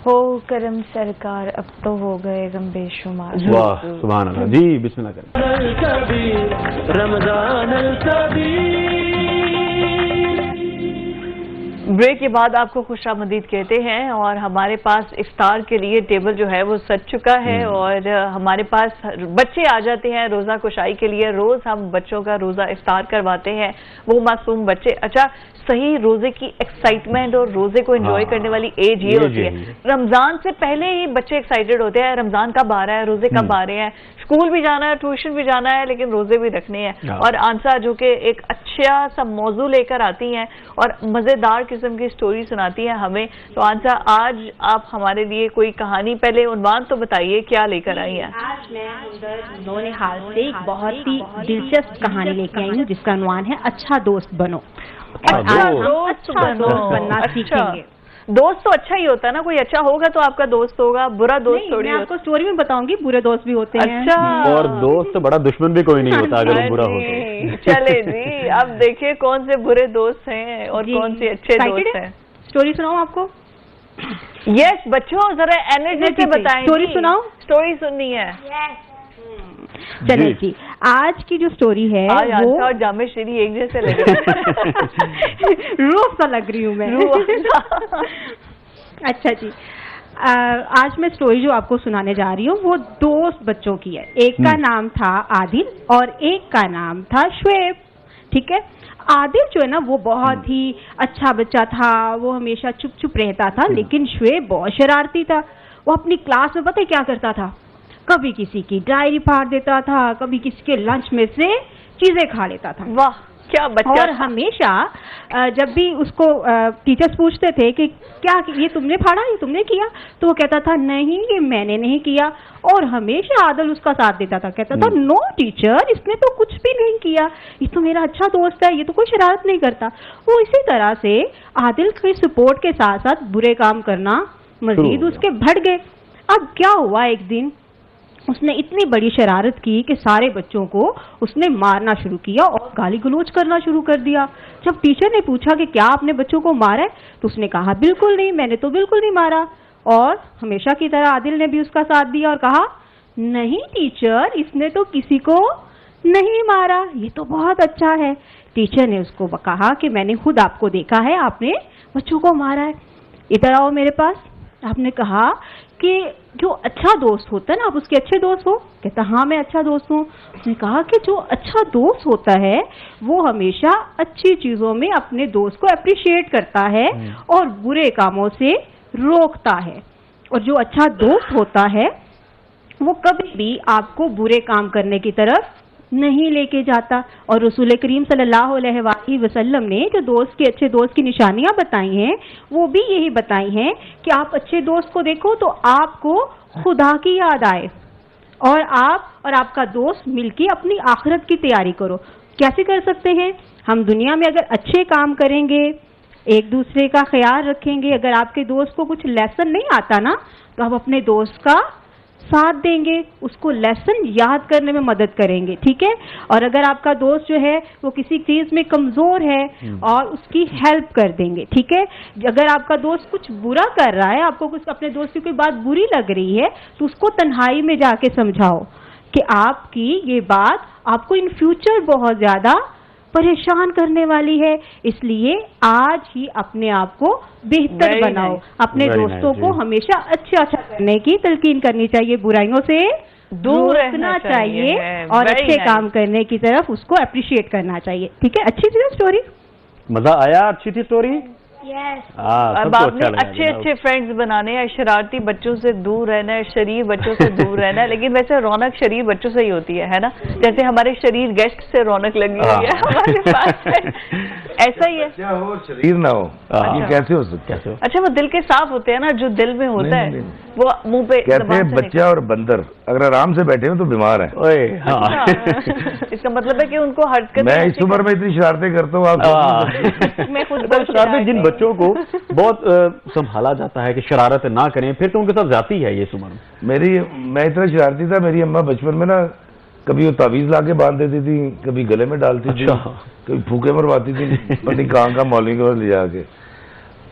हो करम सरकार, अब तो हो गए गम बेशुमार। वाह सुभान अल्लाह जी, बिस्मिल्लाह करें। ब्रेक के बाद आपको खुशामदीद कहते हैं, और हमारे पास इफ्तार के लिए टेबल जो है वो सज चुका है, और हमारे पास बच्चे आ जाते हैं रोज़ा कुशाई के लिए। रोज़ हम बच्चों का रोज़ा इफ्तार करवाते हैं, वो मासूम बच्चे। अच्छा, सही रोजे की एक्साइटमेंट और रोजे को एंजॉय करने वाली एज ये होती है। रमजान से पहले ही बच्चे एक्साइटेड होते हैं, रमजान कब आ रहा है, रोजे कब आ रहे हैं, स्कूल भी जाना है, ट्यूशन भी जाना है, लेकिन रोजे भी रखने हैं। और आंसा जो कि एक अच्छा सा मौजू लेकर आती हैं और मजेदार किस्म की स्टोरी सुनाती हैं हमें। तो आंसा, आज आप हमारे लिए कोई कहानी, पहले उन्वान तो बताइए क्या लेकर आई हैं? आज मैं नौनिहाल से एक बहुत ही दिलचस्प कहानी लेकर आई हूँ, जिसका उन्वान है अच्छा दोस्त बनो। अच्छा दोस्त बनना सीखेंगे। दोस्त तो अच्छा ही होता है ना, कोई अच्छा होगा तो आपका दोस्त होगा, बुरा दोस्त थोड़ी। मैं आपको स्टोरी में बताऊंगी, बुरे दोस्त भी होते हैं। अच्छा। और दोस्त बड़ा दुश्मन भी कोई नहीं होता अगर वो बुरा हो तो। चले जी, अब देखिए कौन से बुरे दोस्त हैं और कौन से अच्छे दोस्त हैं। स्टोरी सुनाऊं आपको? यस बच्चों, जरा एनर्जी से बताएं। स्टोरी सुनाऊं? स्टोरी सुननी है। चलिए जी, आज की जो स्टोरी है वो और जामे श्री एक जैसे लग रहे रूह सा लग रही हूँ मैं। अच्छा जी, आज मैं स्टोरी जो आपको सुनाने जा रही हूँ वो दोस्त बच्चों की है। एक का नाम था आदिल और एक का नाम था शुएब। ठीक है, आदिल जो है ना वो बहुत ही अच्छा बच्चा था, वो हमेशा चुप चुप रहता था, लेकिन शुएब बहुत शरारती था। वो अपनी क्लास में पता है क्या करता था? कभी किसी की डायरी फाड़ देता था, कभी किसी के लंच में से चीजें खा लेता था। वाह क्या बच्चा। और हमेशा जब भी उसको टीचर्स पूछते थे कि क्या ये तुमने फाड़ा, ये तुमने किया, तो वो कहता था नहीं ये मैंने नहीं किया। और हमेशा आदिल उसका साथ देता था, कहता था नो टीचर, इसने तो कुछ भी नहीं किया, ये तो मेरा अच्छा दोस्त है, ये तो कोई शरारत नहीं करता। वो इसी तरह से आदिल के सपोर्ट के साथ साथ बुरे काम करना मजीद उसके बढ़ गए। अब क्या हुआ, एक दिन उसने इतनी बड़ी शरारत की कि सारे बच्चों को उसने मारना शुरू किया और गाली गलौज करना शुरू कर दिया। जब टीचर ने पूछा कि क्या आपने बच्चों को मारा है, तो उसने कहा बिल्कुल नहीं, मैंने तो बिल्कुल नहीं मारा। और हमेशा की तरह आदिल ने भी उसका साथ दिया और कहा नहीं टीचर, इसने तो किसी को नहीं मारा, ये तो बहुत अच्छा है। टीचर ने उसको कहा कि मैंने खुद आपको देखा है, आपने बच्चों को मारा है, इधर आओ मेरे पास। आपने कहा कि जो अच्छा दोस्त होता है ना, आप उसके अच्छे दोस्त हो? कहता हाँ मैं अच्छा दोस्त हूँ। उसने कहा कि जो अच्छा दोस्त होता है वो हमेशा अच्छी चीजों में अपने दोस्त को अप्रिशिएट करता है और बुरे कामों से रोकता है। और जो अच्छा दोस्त होता है वो कभी भी आपको बुरे काम करने की तरफ नहीं लेके जाता। और रसूल करीम सल्लल्लाहु अलैहि वसल्लम ने जो दोस्त के अच्छे दोस्त की निशानियां बताई हैं वो भी यही बताई हैं कि आप अच्छे दोस्त को देखो तो आपको खुदा की याद आए, और आप और आपका दोस्त मिलके अपनी आखिरत की तैयारी करो। कैसे कर सकते हैं? हम दुनिया में अगर अच्छे काम करेंगे, एक दूसरे का ख्याल रखेंगे, अगर आपके दोस्त को कुछ लेसन नहीं आता ना तो आप अपने दोस्त का साथ देंगे, उसको लेसन याद करने में मदद करेंगे, ठीक है। और अगर आपका दोस्त जो है वो किसी चीज में कमजोर है और उसकी हेल्प कर देंगे, ठीक है। अगर आपका दोस्त कुछ बुरा कर रहा है, आपको कुछ अपने दोस्त की कोई बात बुरी लग रही है, तो उसको तन्हाई में जाके समझाओ कि आपकी ये बात आपको इन फ्यूचर बहुत ज्यादा परेशान करने वाली है, इसलिए आज ही अपने आप को बेहतर बनाओ। अपने दोस्तों को हमेशा अच्छा करने की तलकीन करनी चाहिए, बुराइयों से दूर रहना चाहिए और अच्छे काम करने की तरफ उसको अप्रिशिएट करना चाहिए, ठीक है। अच्छी थी स्टोरी, मजा आया, अच्छी थी स्टोरी। अब आपने अच्छे फ्रेंड्स बनाने हैं, शरारती बच्चों से दूर रहना है, शरीर बच्चों से दूर रहना है। लेकिन वैसे रौनक शरीर बच्चों से ही होती है ना, जैसे हमारे शरीर गेस्ट से रौनक लगी हुई है हमारे पास है। ऐसा ही है, क्या हो शरीर ना हो, ये कैसे हो सकता है? अच्छा, वो दिल के साफ होते हैं ना, जो दिल में होता है वो मुंह पे कहते हैं। बच्चा और बंदर अगर आराम से बैठे हो तो बीमार है। इसका मतलब है कि उनको हरकत, मैं इस उम्र में इतनी शरारतें करता हूँ, आप मैं खुद जिन बच्चों को बहुत संभाला जाता है कि शरारत ना करें, फिर तो उनके साथ जाती है ये इस उम्र में। मैं इतना शरारती था, मेरी अम्मा बचपन में ना कभी वो तावीज ला के बांध देती थी, कभी गले में डालती थी, कभी फूके मरवाती थी, पता नहीं कहाँ का मौलवी को ले जाके।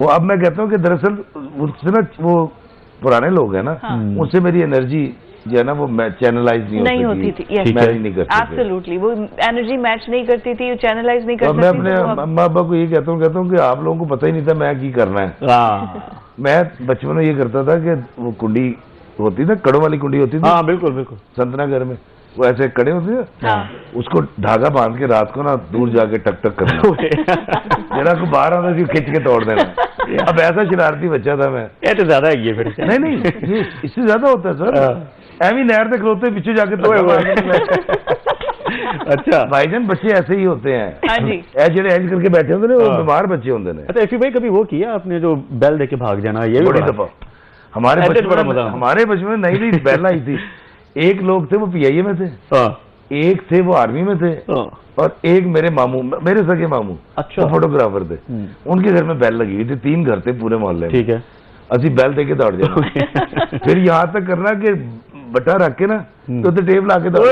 वो अब मैं कहता हूँ कि दरअसल उससे ना, वो पुराने लोग हैं ना, उनसे मेरी एनर्जी जो है ना वो चैनलाइज नहीं होती थी, मैच नहीं करती, एब्सोल्युटली वो एनर्जी मैच नहीं करती थी, चैनलाइज नहीं करती थी। मैं अपने अम्मा अब्बा को ये कहता हूँ कि आप लोगों को पता ही नहीं था मैं की करना है। मैं बचपन में ये करता था कि वो कुंडी होती ना, कड़ों वाली कुंडी होती थी। हाँ बिल्कुल बिल्कुल, संतना घर में वो ऐसे कड़े होते थे, उसको धागा बांध के रात को ना दूर जाके टक टक करना, जरा को बाहर आना थी खिंच के तोड़ देना। अब ऐसा शरारती बच्चा था मैं। ये तो ज्यादा है ये फिर। नहीं इससे ज्यादा होता है सर, एवी नहर तक रोते पीछे जाके तो। अच्छा भाईजान, बच्चे ऐसे ही होते हैं, ऐसे एज करके बैठे होते हैं, वो बीमार बच्चे होते हैं। अच्छा एफी भाई, कभी वो किया आपने जो बेल देके भाग जाना? ये बड़ी दफा हमारे बचपन में नई बेल आई थी। एक लोग थे वो पीआईए में थे, एक थे वो आर्मी में थे, और एक मेरे मामू, मेरे सगे मामू, अच्छा फोटोग्राफर थे, उनके घर में बेल लगी हुई थी। 3 घर थे पूरे मोहल्ले में, ठीक है। असी बेल दे के दौड़ जाना, फिर यहाँ तक करना कि बटा रख के ना तो टेप ला के दौड़।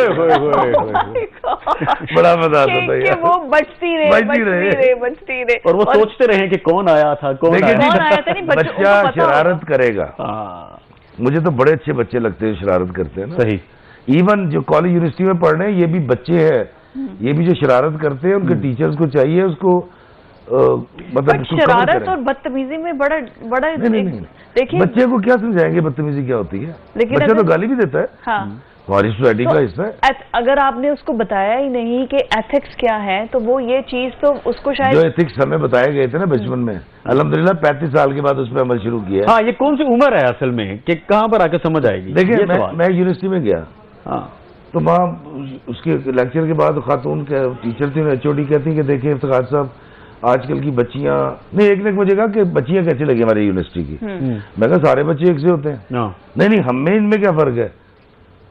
बड़ा मजा आता था यार, वो बचती रहे और वो सोचते रहे कि कौन आया था, कौन आया था। बच्चा शरारत करेगा, मुझे तो बड़े अच्छे बच्चे लगते हैं शरारत करते हैं ना। सही, इवन जो कॉलेज यूनिवर्सिटी में पढ़ रहे हैं ये भी बच्चे हैं, ये भी जो शरारत करते हैं, उनके टीचर्स को चाहिए उसको मतलब शरारत और बदतमीजी में बड़ा देखिए, बच्चे को क्या समझाएंगे बदतमीजी क्या होती है? बच्चा तो गाली भी देता है, हमारी सोसाइटी का हिस्सा है। अगर आपने उसको बताया ही नहीं कि एथिक्स क्या है, तो वो ये चीज तो उसको शायद, जो एथिक्स हमें बताए गए थे ना बचपन में, अल्हम्दुलिल्लाह 35 साल के बाद उस पर अमल शुरू किया। हाँ, ये कौन सी उम्र है असल में कि कहाँ पर आकर समझ आएगी? देखिए मैं यूनिवर्सिटी में गया, तो वहाँ उसके लेक्चर के बाद खातून टीचर थी, एचओडी कहती कि देखिए इफ्तिखार साहब, आजकल की बच्चियां, नहीं एक ने मुझे कहा कि बच्चियां कैसी लगी हमारी यूनिवर्सिटी की। मैं कहा सारे बच्चे एक से होते हैं। नहीं हमें इनमें क्या फर्क है?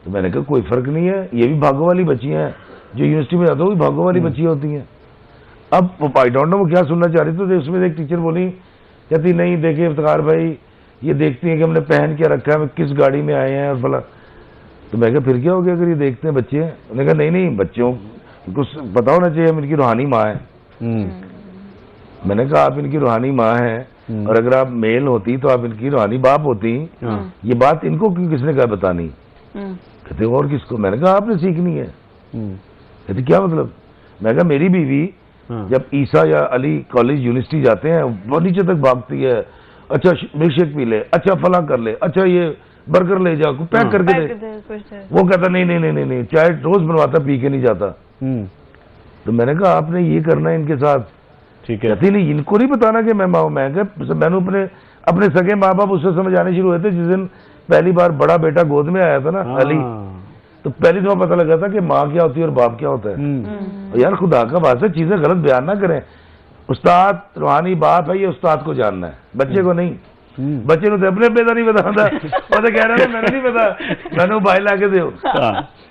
तो मैंने कहा कोई फर्क नहीं है, ये भी भागो वाली बच्चियां हैं, जो यूनिवर्सिटी में जाते हो भागो वाली बच्चियां होती हैं। अब वो आई डोंट नो वो क्या सुनना चाह रही थी, तो उसमें एक टीचर बोली, कहती नहीं देखिए इफ्तिखार भाई, ये देखती हैं कि हमने पहन क्या रखा है, किस गाड़ी में आए हैं और भला। तो मैं कहा फिर क्या हो गया अगर ये देखते हैं बच्चे हैं? उन्होंने कहा नहीं बच्चों को पता होना चाहिए हम इनकी रूहानी माँ है। मैंने कहा आप इनकी रूहानी माँ हैं, और अगर आप मेल होती तो आप इनकी रूहानी बाप होती। ये बात इनको क्यों किसने कहा बतानी? कहते और किसको? मैंने कहा आपने सीखनी है। कहते क्या मतलब? मैं कहा मेरी बीवी जब ईसा या अली कॉलेज यूनिवर्सिटी जाते हैं वो नीचे तक भागती है, अच्छा मिल्क शेक पी ले, अच्छा फला कर ले, अच्छा ये बर्गर ले जाओ पैक करके दे। वो कहता नहीं चाय रोज बनवाता, पी के नहीं जाता। तो मैंने कहा आपने ये करना है इनके साथ, ठीक है? कहती नहीं इनको नहीं बताना कि मैं मैंने अपने सगे माँ बाप उससे समझ आने शुरू हुए थे जिस दिन पहली बार बड़ा बेटा गोद में आया था ना अली, तो पहली दफा पता लगा था कि माँ क्या होती है और बाप क्या होता है। यार खुदा का वास्ता चीजें गलत बयान ना करें। उस्ताद रूहानी बाप है, ये उस्ताद को जानना है, बच्चे को नहीं। बच्चे को अपने बेटा नहीं पता था, वो तो कह रहा था मैंने नहीं पता, मैंने बाइक ला के दो,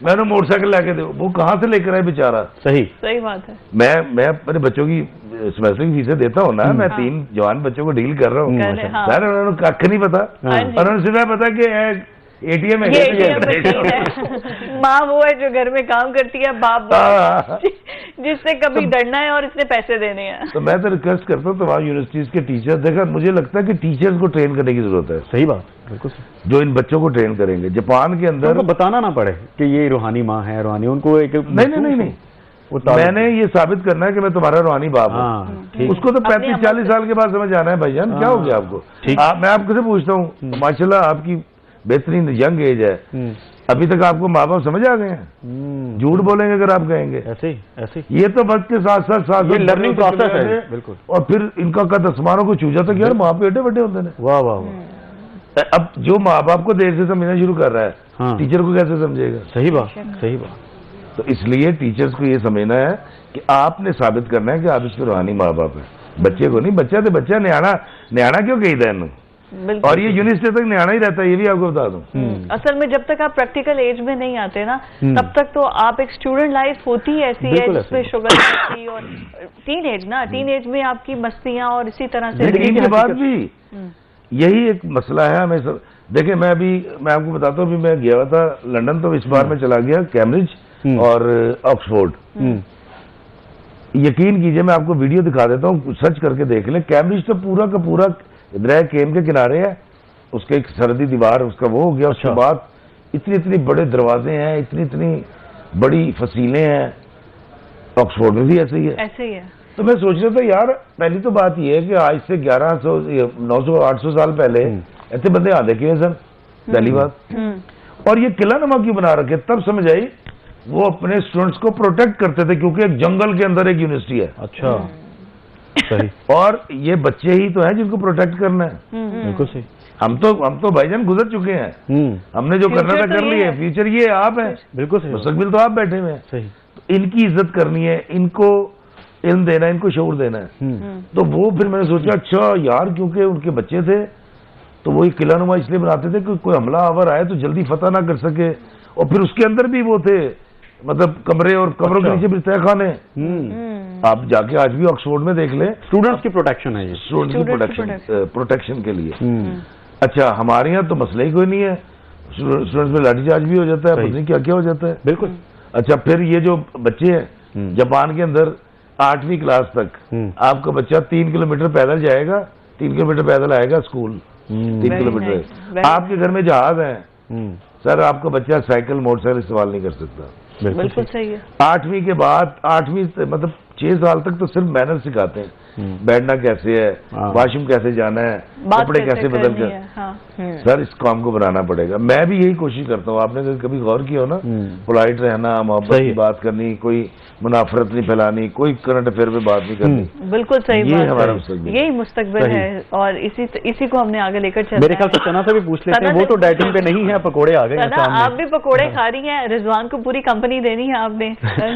मैंने मोटरसाइकिल ला के दो, वो कहाँ से लेकर आए बेचारा। सही बात है। मैं अपने बच्चों की सेमेस्टर की फीसें देता हूँ ना, मैं 3 जवान बच्चों को डील कर रहा हूँ, उन्होंने कख नहीं पता, उन्होंने सिर्फ पता कि ATM है, माँ वो है जो घर में काम करती है, बाप जिससे कभी डरना है और इसने पैसे देने हैं। तो मैं तो रिक्वेस्ट करता हूँ तमाम यूनिवर्सिटीज के टीचर, देखा मुझे लगता है कि टीचर्स को ट्रेन करने की जरूरत है। सही बात, बिल्कुल, जो इन बच्चों को ट्रेन करेंगे। जापान के अंदर उनको बताना ना पड़े कि ये रूहानी माँ है, रूहानी, उनको एक नहीं मैंने ये साबित करना है कि मैं तुम्हारा रूहानी बाप हूँ। उसको तो 35-40 साल के बाद समझ आना है भाईजान, क्या हो गया आपको। मैं आपको से पूछता हूँ, माशाल्लाह आपकी बेहतरीन यंग एज है, अभी तक आपको माँ बाप समझ आ गए हैं? झूठ बोलेंगे अगर आप कहेंगे ऐसे ये तो वक्त के साथ साथ लर्निंग प्रोसेस है, बिल्कुल। और फिर इनका कद आसमानों को छू जाता कि यार माँ पे बड़े होते हैं। वाह वाह वाह। अब जो माँ बाप को देर से समझना शुरू कर रहा है, टीचर को कैसे समझेगा। सही बात, सही बात। तो इसलिए टीचर्स को ये समझना है कि आपने साबित करना है कि आप इसके रूहानी माँ बाप है, बच्चे को नहीं। बच्चा तो बच्चा, न्याणा क्यों कही था, और ये यूनिवर्सिटी तक न्याणा ही रहता है, ये भी आपको बता दूं। असल में जब तक आप प्रैक्टिकल एज में नहीं आते ना, तब तक तो आप एक स्टूडेंट लाइफ होती है ऐसी है जिसमें शुगर होती, और टीन एज में आपकी मस्तियां और इसी तरह से। लेकिन के बाद भी यही एक मसला है हमें सब। देखिए मैं आपको बताता हूँ, अभी मैं गया हुआ था लंदन, तो इस बार मैं चला गया कैम्ब्रिज और ऑक्सफोर्ड। यकीन कीजिए, मैं आपको वीडियो दिखा देता हूँ, सर्च करके देख लें। कैम्ब्रिज तो पूरा का पूरा दरिया केम के किनारे है, उसके एक सरहदी दीवार उसका वो हो गया। उसके बाद इतनी बड़े दरवाजे हैं, इतनी बड़ी फसीलें हैं। ऑक्सफोर्ड में भी ऐसे ही है। तो मैं सोच रहा था यार, पहली तो बात यह है कि आज से 1100 900 800 साल पहले ऐसे बंदे आधे क्यों सर, पहली बात। और ये किला नुमा क्यों बना रखे, तब समझ आई वो अपने स्टूडेंट्स को प्रोटेक्ट करते थे, क्योंकि एक जंगल के अंदर एक यूनिवर्सिटी है। अच्छा, सही। और ये बच्चे ही तो हैं जिनको प्रोटेक्ट करना है। बिल्कुल सही। हम तो भाईजान गुजर चुके हैं, हमने जो करना था कर लिया। फ्यूचर ये आप है, बिल्कुल सही। मुस्तकबिल तो आप बैठे हुए हैं। सही। तो इनकी इज्जत करनी है, इनको इल्म देना है, इनको शऊर देना है। तो वो फिर मैंने सोचा अच्छा यार, क्योंकि उनके बच्चे थे तो वो किला नुमा इसलिए बनाते थे कि कोई हमला आवर आए तो जल्दी फतह ना कर सके। और फिर उसके अंदर भी वो थे, मतलब कमरे, और कमरों के नीचे भी तहखाने। आप जाके आज भी ऑक्सफोर्ड में देख लें, स्टूडेंट्स की प्रोटेक्शन है ये, स्टूडेंट्स की प्रोटेक्शन के लिए। अच्छा, हमारे यहाँ तो मसला ही कोई नहीं है, स्टूडेंट्स में लाठीचार्ज भी हो जाता है, पता नहीं क्या क्या हो जाता है। बिल्कुल। अच्छा, फिर ये जो बच्चे हैं जापान के अंदर 8वीं क्लास तक आपका बच्चा 3 किलोमीटर पैदल जाएगा, 3 किलोमीटर पैदल आएगा स्कूल, 3 किलोमीटर। आपके घर में जहाज है सर, आपका बच्चा साइकिल मोटरसाइकिल इस्तेमाल नहीं कर सकता। बिल्कुल सही है। 8वीं के बाद 8वीं मतलब 6 साल तक तो सिर्फ मैनर सिखाते हैं, बैठना कैसे है, वॉशरूम कैसे जाना है, कपड़े कैसे बदल कर। सर इस काम को बनाना पड़ेगा। मैं भी यही कोशिश करता हूँ। आपने कभी गौर किया हो ना, पोलाइट रहना, मोहब्बत की बात करनी, कोई मुनाफरत नहीं फैलानी, कोई करंट अफेयर पे बात नहीं करनी। बिल्कुल सही ये बात हमारा है, यही मुस्तकबिल है, और इसी को हमने आगे लेकर चलना है। मेरे ख्याल से सना से भी पूछ लेते हैं, वो तो डाइटिंग पे नहीं है, पकोड़े आ गए हैं सामने। आप भी पकोड़े खा रही हैं, रिजवान को पूरी कंपनी देनी है आपने।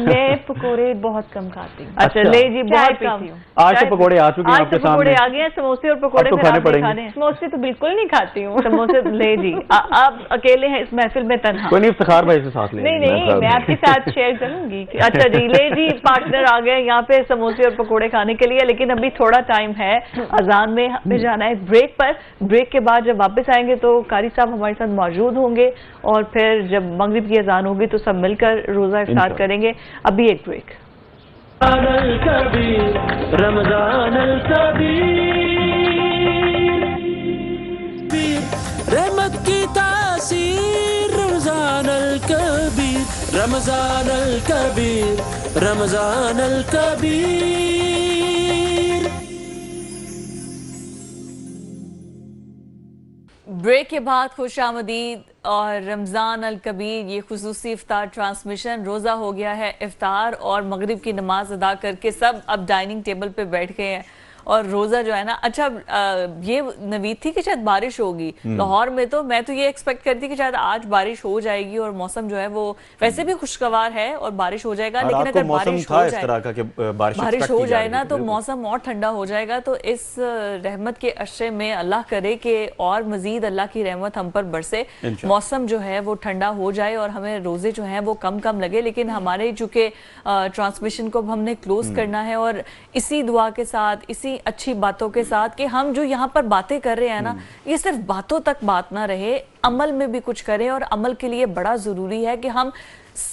मैं पकोड़े बहुत कम खाती हूँ। अच्छा ले जी, बहुत कम। आज तो पकोड़े आ चुके हैं आपके सामने। पकोड़े आ गए हैं, समोसे और पकोड़े तो खाने पड़ेंगे। समोसे तो बिल्कुल नहीं खाती हूँ, समोसे ले जी। आप अकेले हैं इस महफिल में तन्हा। कोई नहीं, इफ्तिखार भाई से साथ ले। नहीं, मैं आपके साथ शेयर करूंगी। अच्छा जी, ले जी, पार्टनर आ गए यहाँ पे समोसे और पकोड़े खाने के लिए। लेकिन अभी थोड़ा टाइम है, अजान में हमें जाना है ब्रेक पर। ब्रेक के बाद जब वापस आएंगे तो कारी साहब हमारे साथ मौजूद होंगे, और फिर जब मगरिब की अजान होगी तो सब मिलकर रोजा इफ्तार करेंगे। अभी एक ब्रेक। रमजान रहमत की तासीर, रमजान अल कबीर, रमजान अल कबीर, रमजान अल कबीर। ब्रेक के बाद खुशामदीद और रमज़ान अल कबीर, ये खुसूसी इफ्तार ट्रांसमिशन। रोज़ा हो गया है इफ्तार और मगरिब की नमाज अदा करके सब अब डाइनिंग टेबल पे बैठ गए हैं, और रोज़ा जो है ना, अच्छा ये नवीद थी कि शायद बारिश होगी लाहौर में, तो मैं तो ये एक्सपेक्ट करती कि शायद आज बारिश हो जाएगी, और मौसम जो है वो वैसे भी खुशगवार है और बारिश हो जाएगा। लेकिन अगर बारिश हो जाए ना तो मौसम और ठंडा हो जाएगा। तो इस रहमत के अशरे में अल्लाह करे कि और मजीद अल्लाह की रहमत हम पर बरसे, मौसम जो है वो ठंडा हो जाए और हमें रोज़े जो हैं वो कम कम लगे। लेकिन हमारे चूँकि ट्रांसमिशन को हमने क्लोज करना है, और इसी दुआ के साथ, इसी इतनी अच्छी बातों के साथ कि हम जो यहाँ पर बातें कर रहे हैं ना, ये सिर्फ बातों तक बात ना रहे, अमल में भी कुछ करें। और अमल के लिए बड़ा ज़रूरी है कि हम,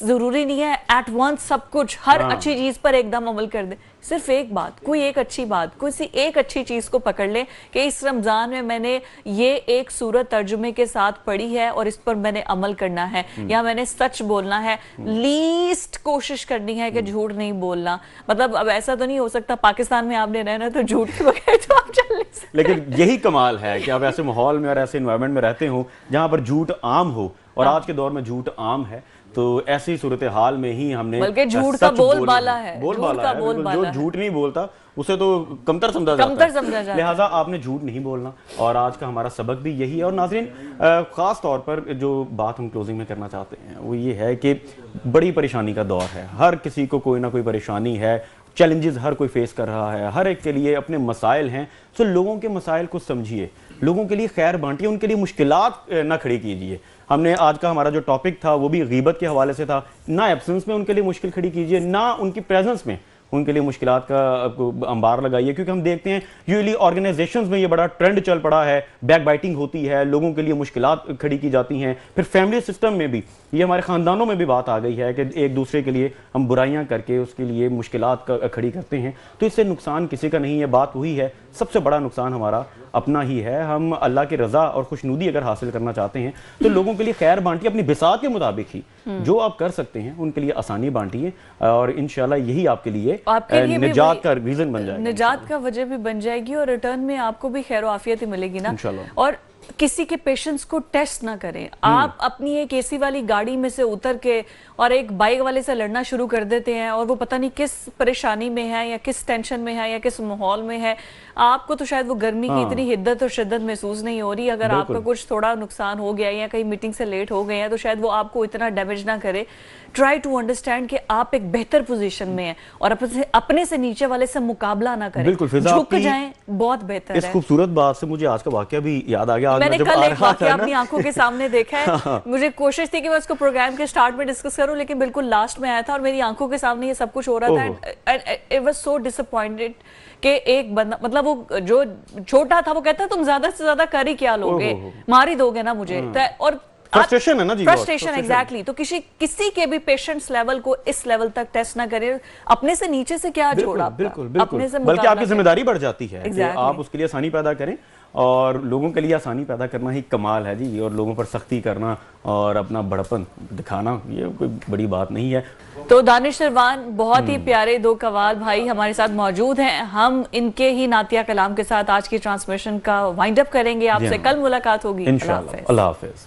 ज़रूरी नहीं है एट वंस सब कुछ हर अच्छी चीज़ पर एकदम अमल कर दें। सिर्फ एक बात, कोई एक अच्छी बात, कोई एक अच्छी चीज़ को पकड़ लें कि इस रमज़ान में मैंने ये एक सूरत तर्जुमे के साथ पढ़ी है और इस पर मैंने अमल करना है, या मैंने सच बोलना है, लीस्ट कोशिश करनी है कि झूठ नहीं बोलना। मतलब अब ऐसा तो नहीं हो सकता पाकिस्तान में आपने रहना तो झूठ के बगैर तो आप चल नहीं सकते। लेकिन यही कमाल है कि आप ऐसे माहौल में और ऐसे इन्वायरमेंट में रहते हो जहाँ पर झूठ आम हो, और आज के दौर में झूठ आम है। तो ऐसी सूरत हाल में ही हमने, बल्कि झूठ का बोलबाला है, जो झूठ नहीं बोलता उसे तो कमतर समझा जाता है, लिहाजा आपने झूठ नहीं बोलना। और आज का हमारा सबक भी यही है। और नाज़रीन, ख़ास तौर पर जो बात हम क्लोजिंग में करना चाहते हैं वो ये है कि बड़ी परेशानी का दौर है, हर किसी को कोई ना कोई परेशानी है, चैलेंजेस हर कोई फेस कर रहा है, हर एक के लिए अपने मसाइल हैं। तो लोगों के मसाइल को समझिए, लोगों के लिए खैर बांटिए, उनके लिए मुश्किलात ना खड़ी कीजिए। हमने आज का हमारा जो टॉपिक था वो भी गीबत के हवाले से था। ना एब्सेंस में उनके लिए मुश्किल खड़ी कीजिए, ना उनकी प्रेजेंस में उनके लिए मुश्किलात का अंबार लगाइए, क्योंकि हम देखते हैं यूजुअली ऑर्गेनाइजेशंस में ये बड़ा ट्रेंड चल पड़ा है, बैक बाइटिंग होती है, लोगों के लिए मुश्किलात खड़ी की जाती हैं। फिर फैमिली सिस्टम में भी, ये हमारे ख़ानदानों में भी बात आ गई है कि एक दूसरे के लिए हम बुराइयां करके उसके लिए मुश्किलात खड़ी करते हैं। तो इससे नुकसान किसी का नहीं है, बात वही है, सबसे बड़ा नुकसान हमारा अपना ही है। हम अल्लाह की रज़ा और खुशनुदी अगर हासिल करना चाहते हैं तो लोगों के लिए खैर बांटिए, अपनी बिसात के मुताबिक ही जो आप कर सकते हैं उनके लिए आसानी बांटिए, और इंशाल्लाह यही आपके लिए निजात का रीजन बन जाएगा, निजात का वजह भी बन जाएगी, और रिटर्न में आपको भी खैर आफियत ही मिलेगी ना इंशाल्लाह। और किसी के पेशेंस को टेस्ट ना करें। आप अपनी एक एसी वाली गाड़ी में से उतर के और एक बाइक वाले से लड़ना शुरू कर देते हैं, और वो पता नहीं किस परेशानी में है या किस टेंशन में है या किस माहौल में है। आपको तो शायद वो गर्मी की इतनी हिद्दत और शिद्दत महसूस नहीं हो रही। अगर आपका कुछ थोड़ा नुकसान हो गया या कहीं मीटिंग से लेट हो गए हैं तो शायद वो आपको इतना डैमेज ना करे। ट्राई टू अंडरस्टैंड कि आप एक बेहतर पोजीशन में हैं और अपने से नीचे वाले से मुकाबला ना करें, झुक जाएं, बहुत बेहतर है। इस खूबसूरत बात से मुझे आज का वाकया भी याद आ गया। मैंने कल एक वाकया अपनी आंखों के सामने देखा है। मुझे कोशिश थी कि मैं उसको प्रोग्राम के स्टार्ट में डिस्कस करूं, लेकिन बिल्कुल लास्ट में आया था और मेरी आंखों के सामने ये सब कुछ हो रहा था। इट वाज सो डिसअपॉइंटेड कि एक बंदा, मतलब वो जो छोटा था, वो कहता तुम ज्यादा से ज्यादा कर ही क्या लोगे, मार ही दोगे ना मुझे। और फ्रस्ट्रेशन है ना जी, फ्रस्ट्रेशन एग्जैक्टली। तो किसी के भी पेशेंट्स लेवल को इस लेवल तक टेस्ट ना करें। अपने से नीचे से क्या जोड़ा, बिल्कुल बिल्कुल, बल्कि आपकी जिम्मेदारी बढ़ जाती है कि आप उसके लिए आसानी पैदा करें, और लोगों के लिए आसानी पैदा करना ही कमाल है जी। और लोगों पर सख्ती करना और अपना बड़पन दिखाना ये कोई बड़ी बात नहीं है। तो दानिश सरवान, बहुत ही प्यारे दो कवाल भाई हमारे साथ मौजूद हैं। हम इनके ही नातिया कलाम के साथ आज की ट्रांसमिशन का वाइंड अप करेंगे। आपसे कल मुलाकात होगी। इंशाअल्लाह। अल्लाह हाफिज।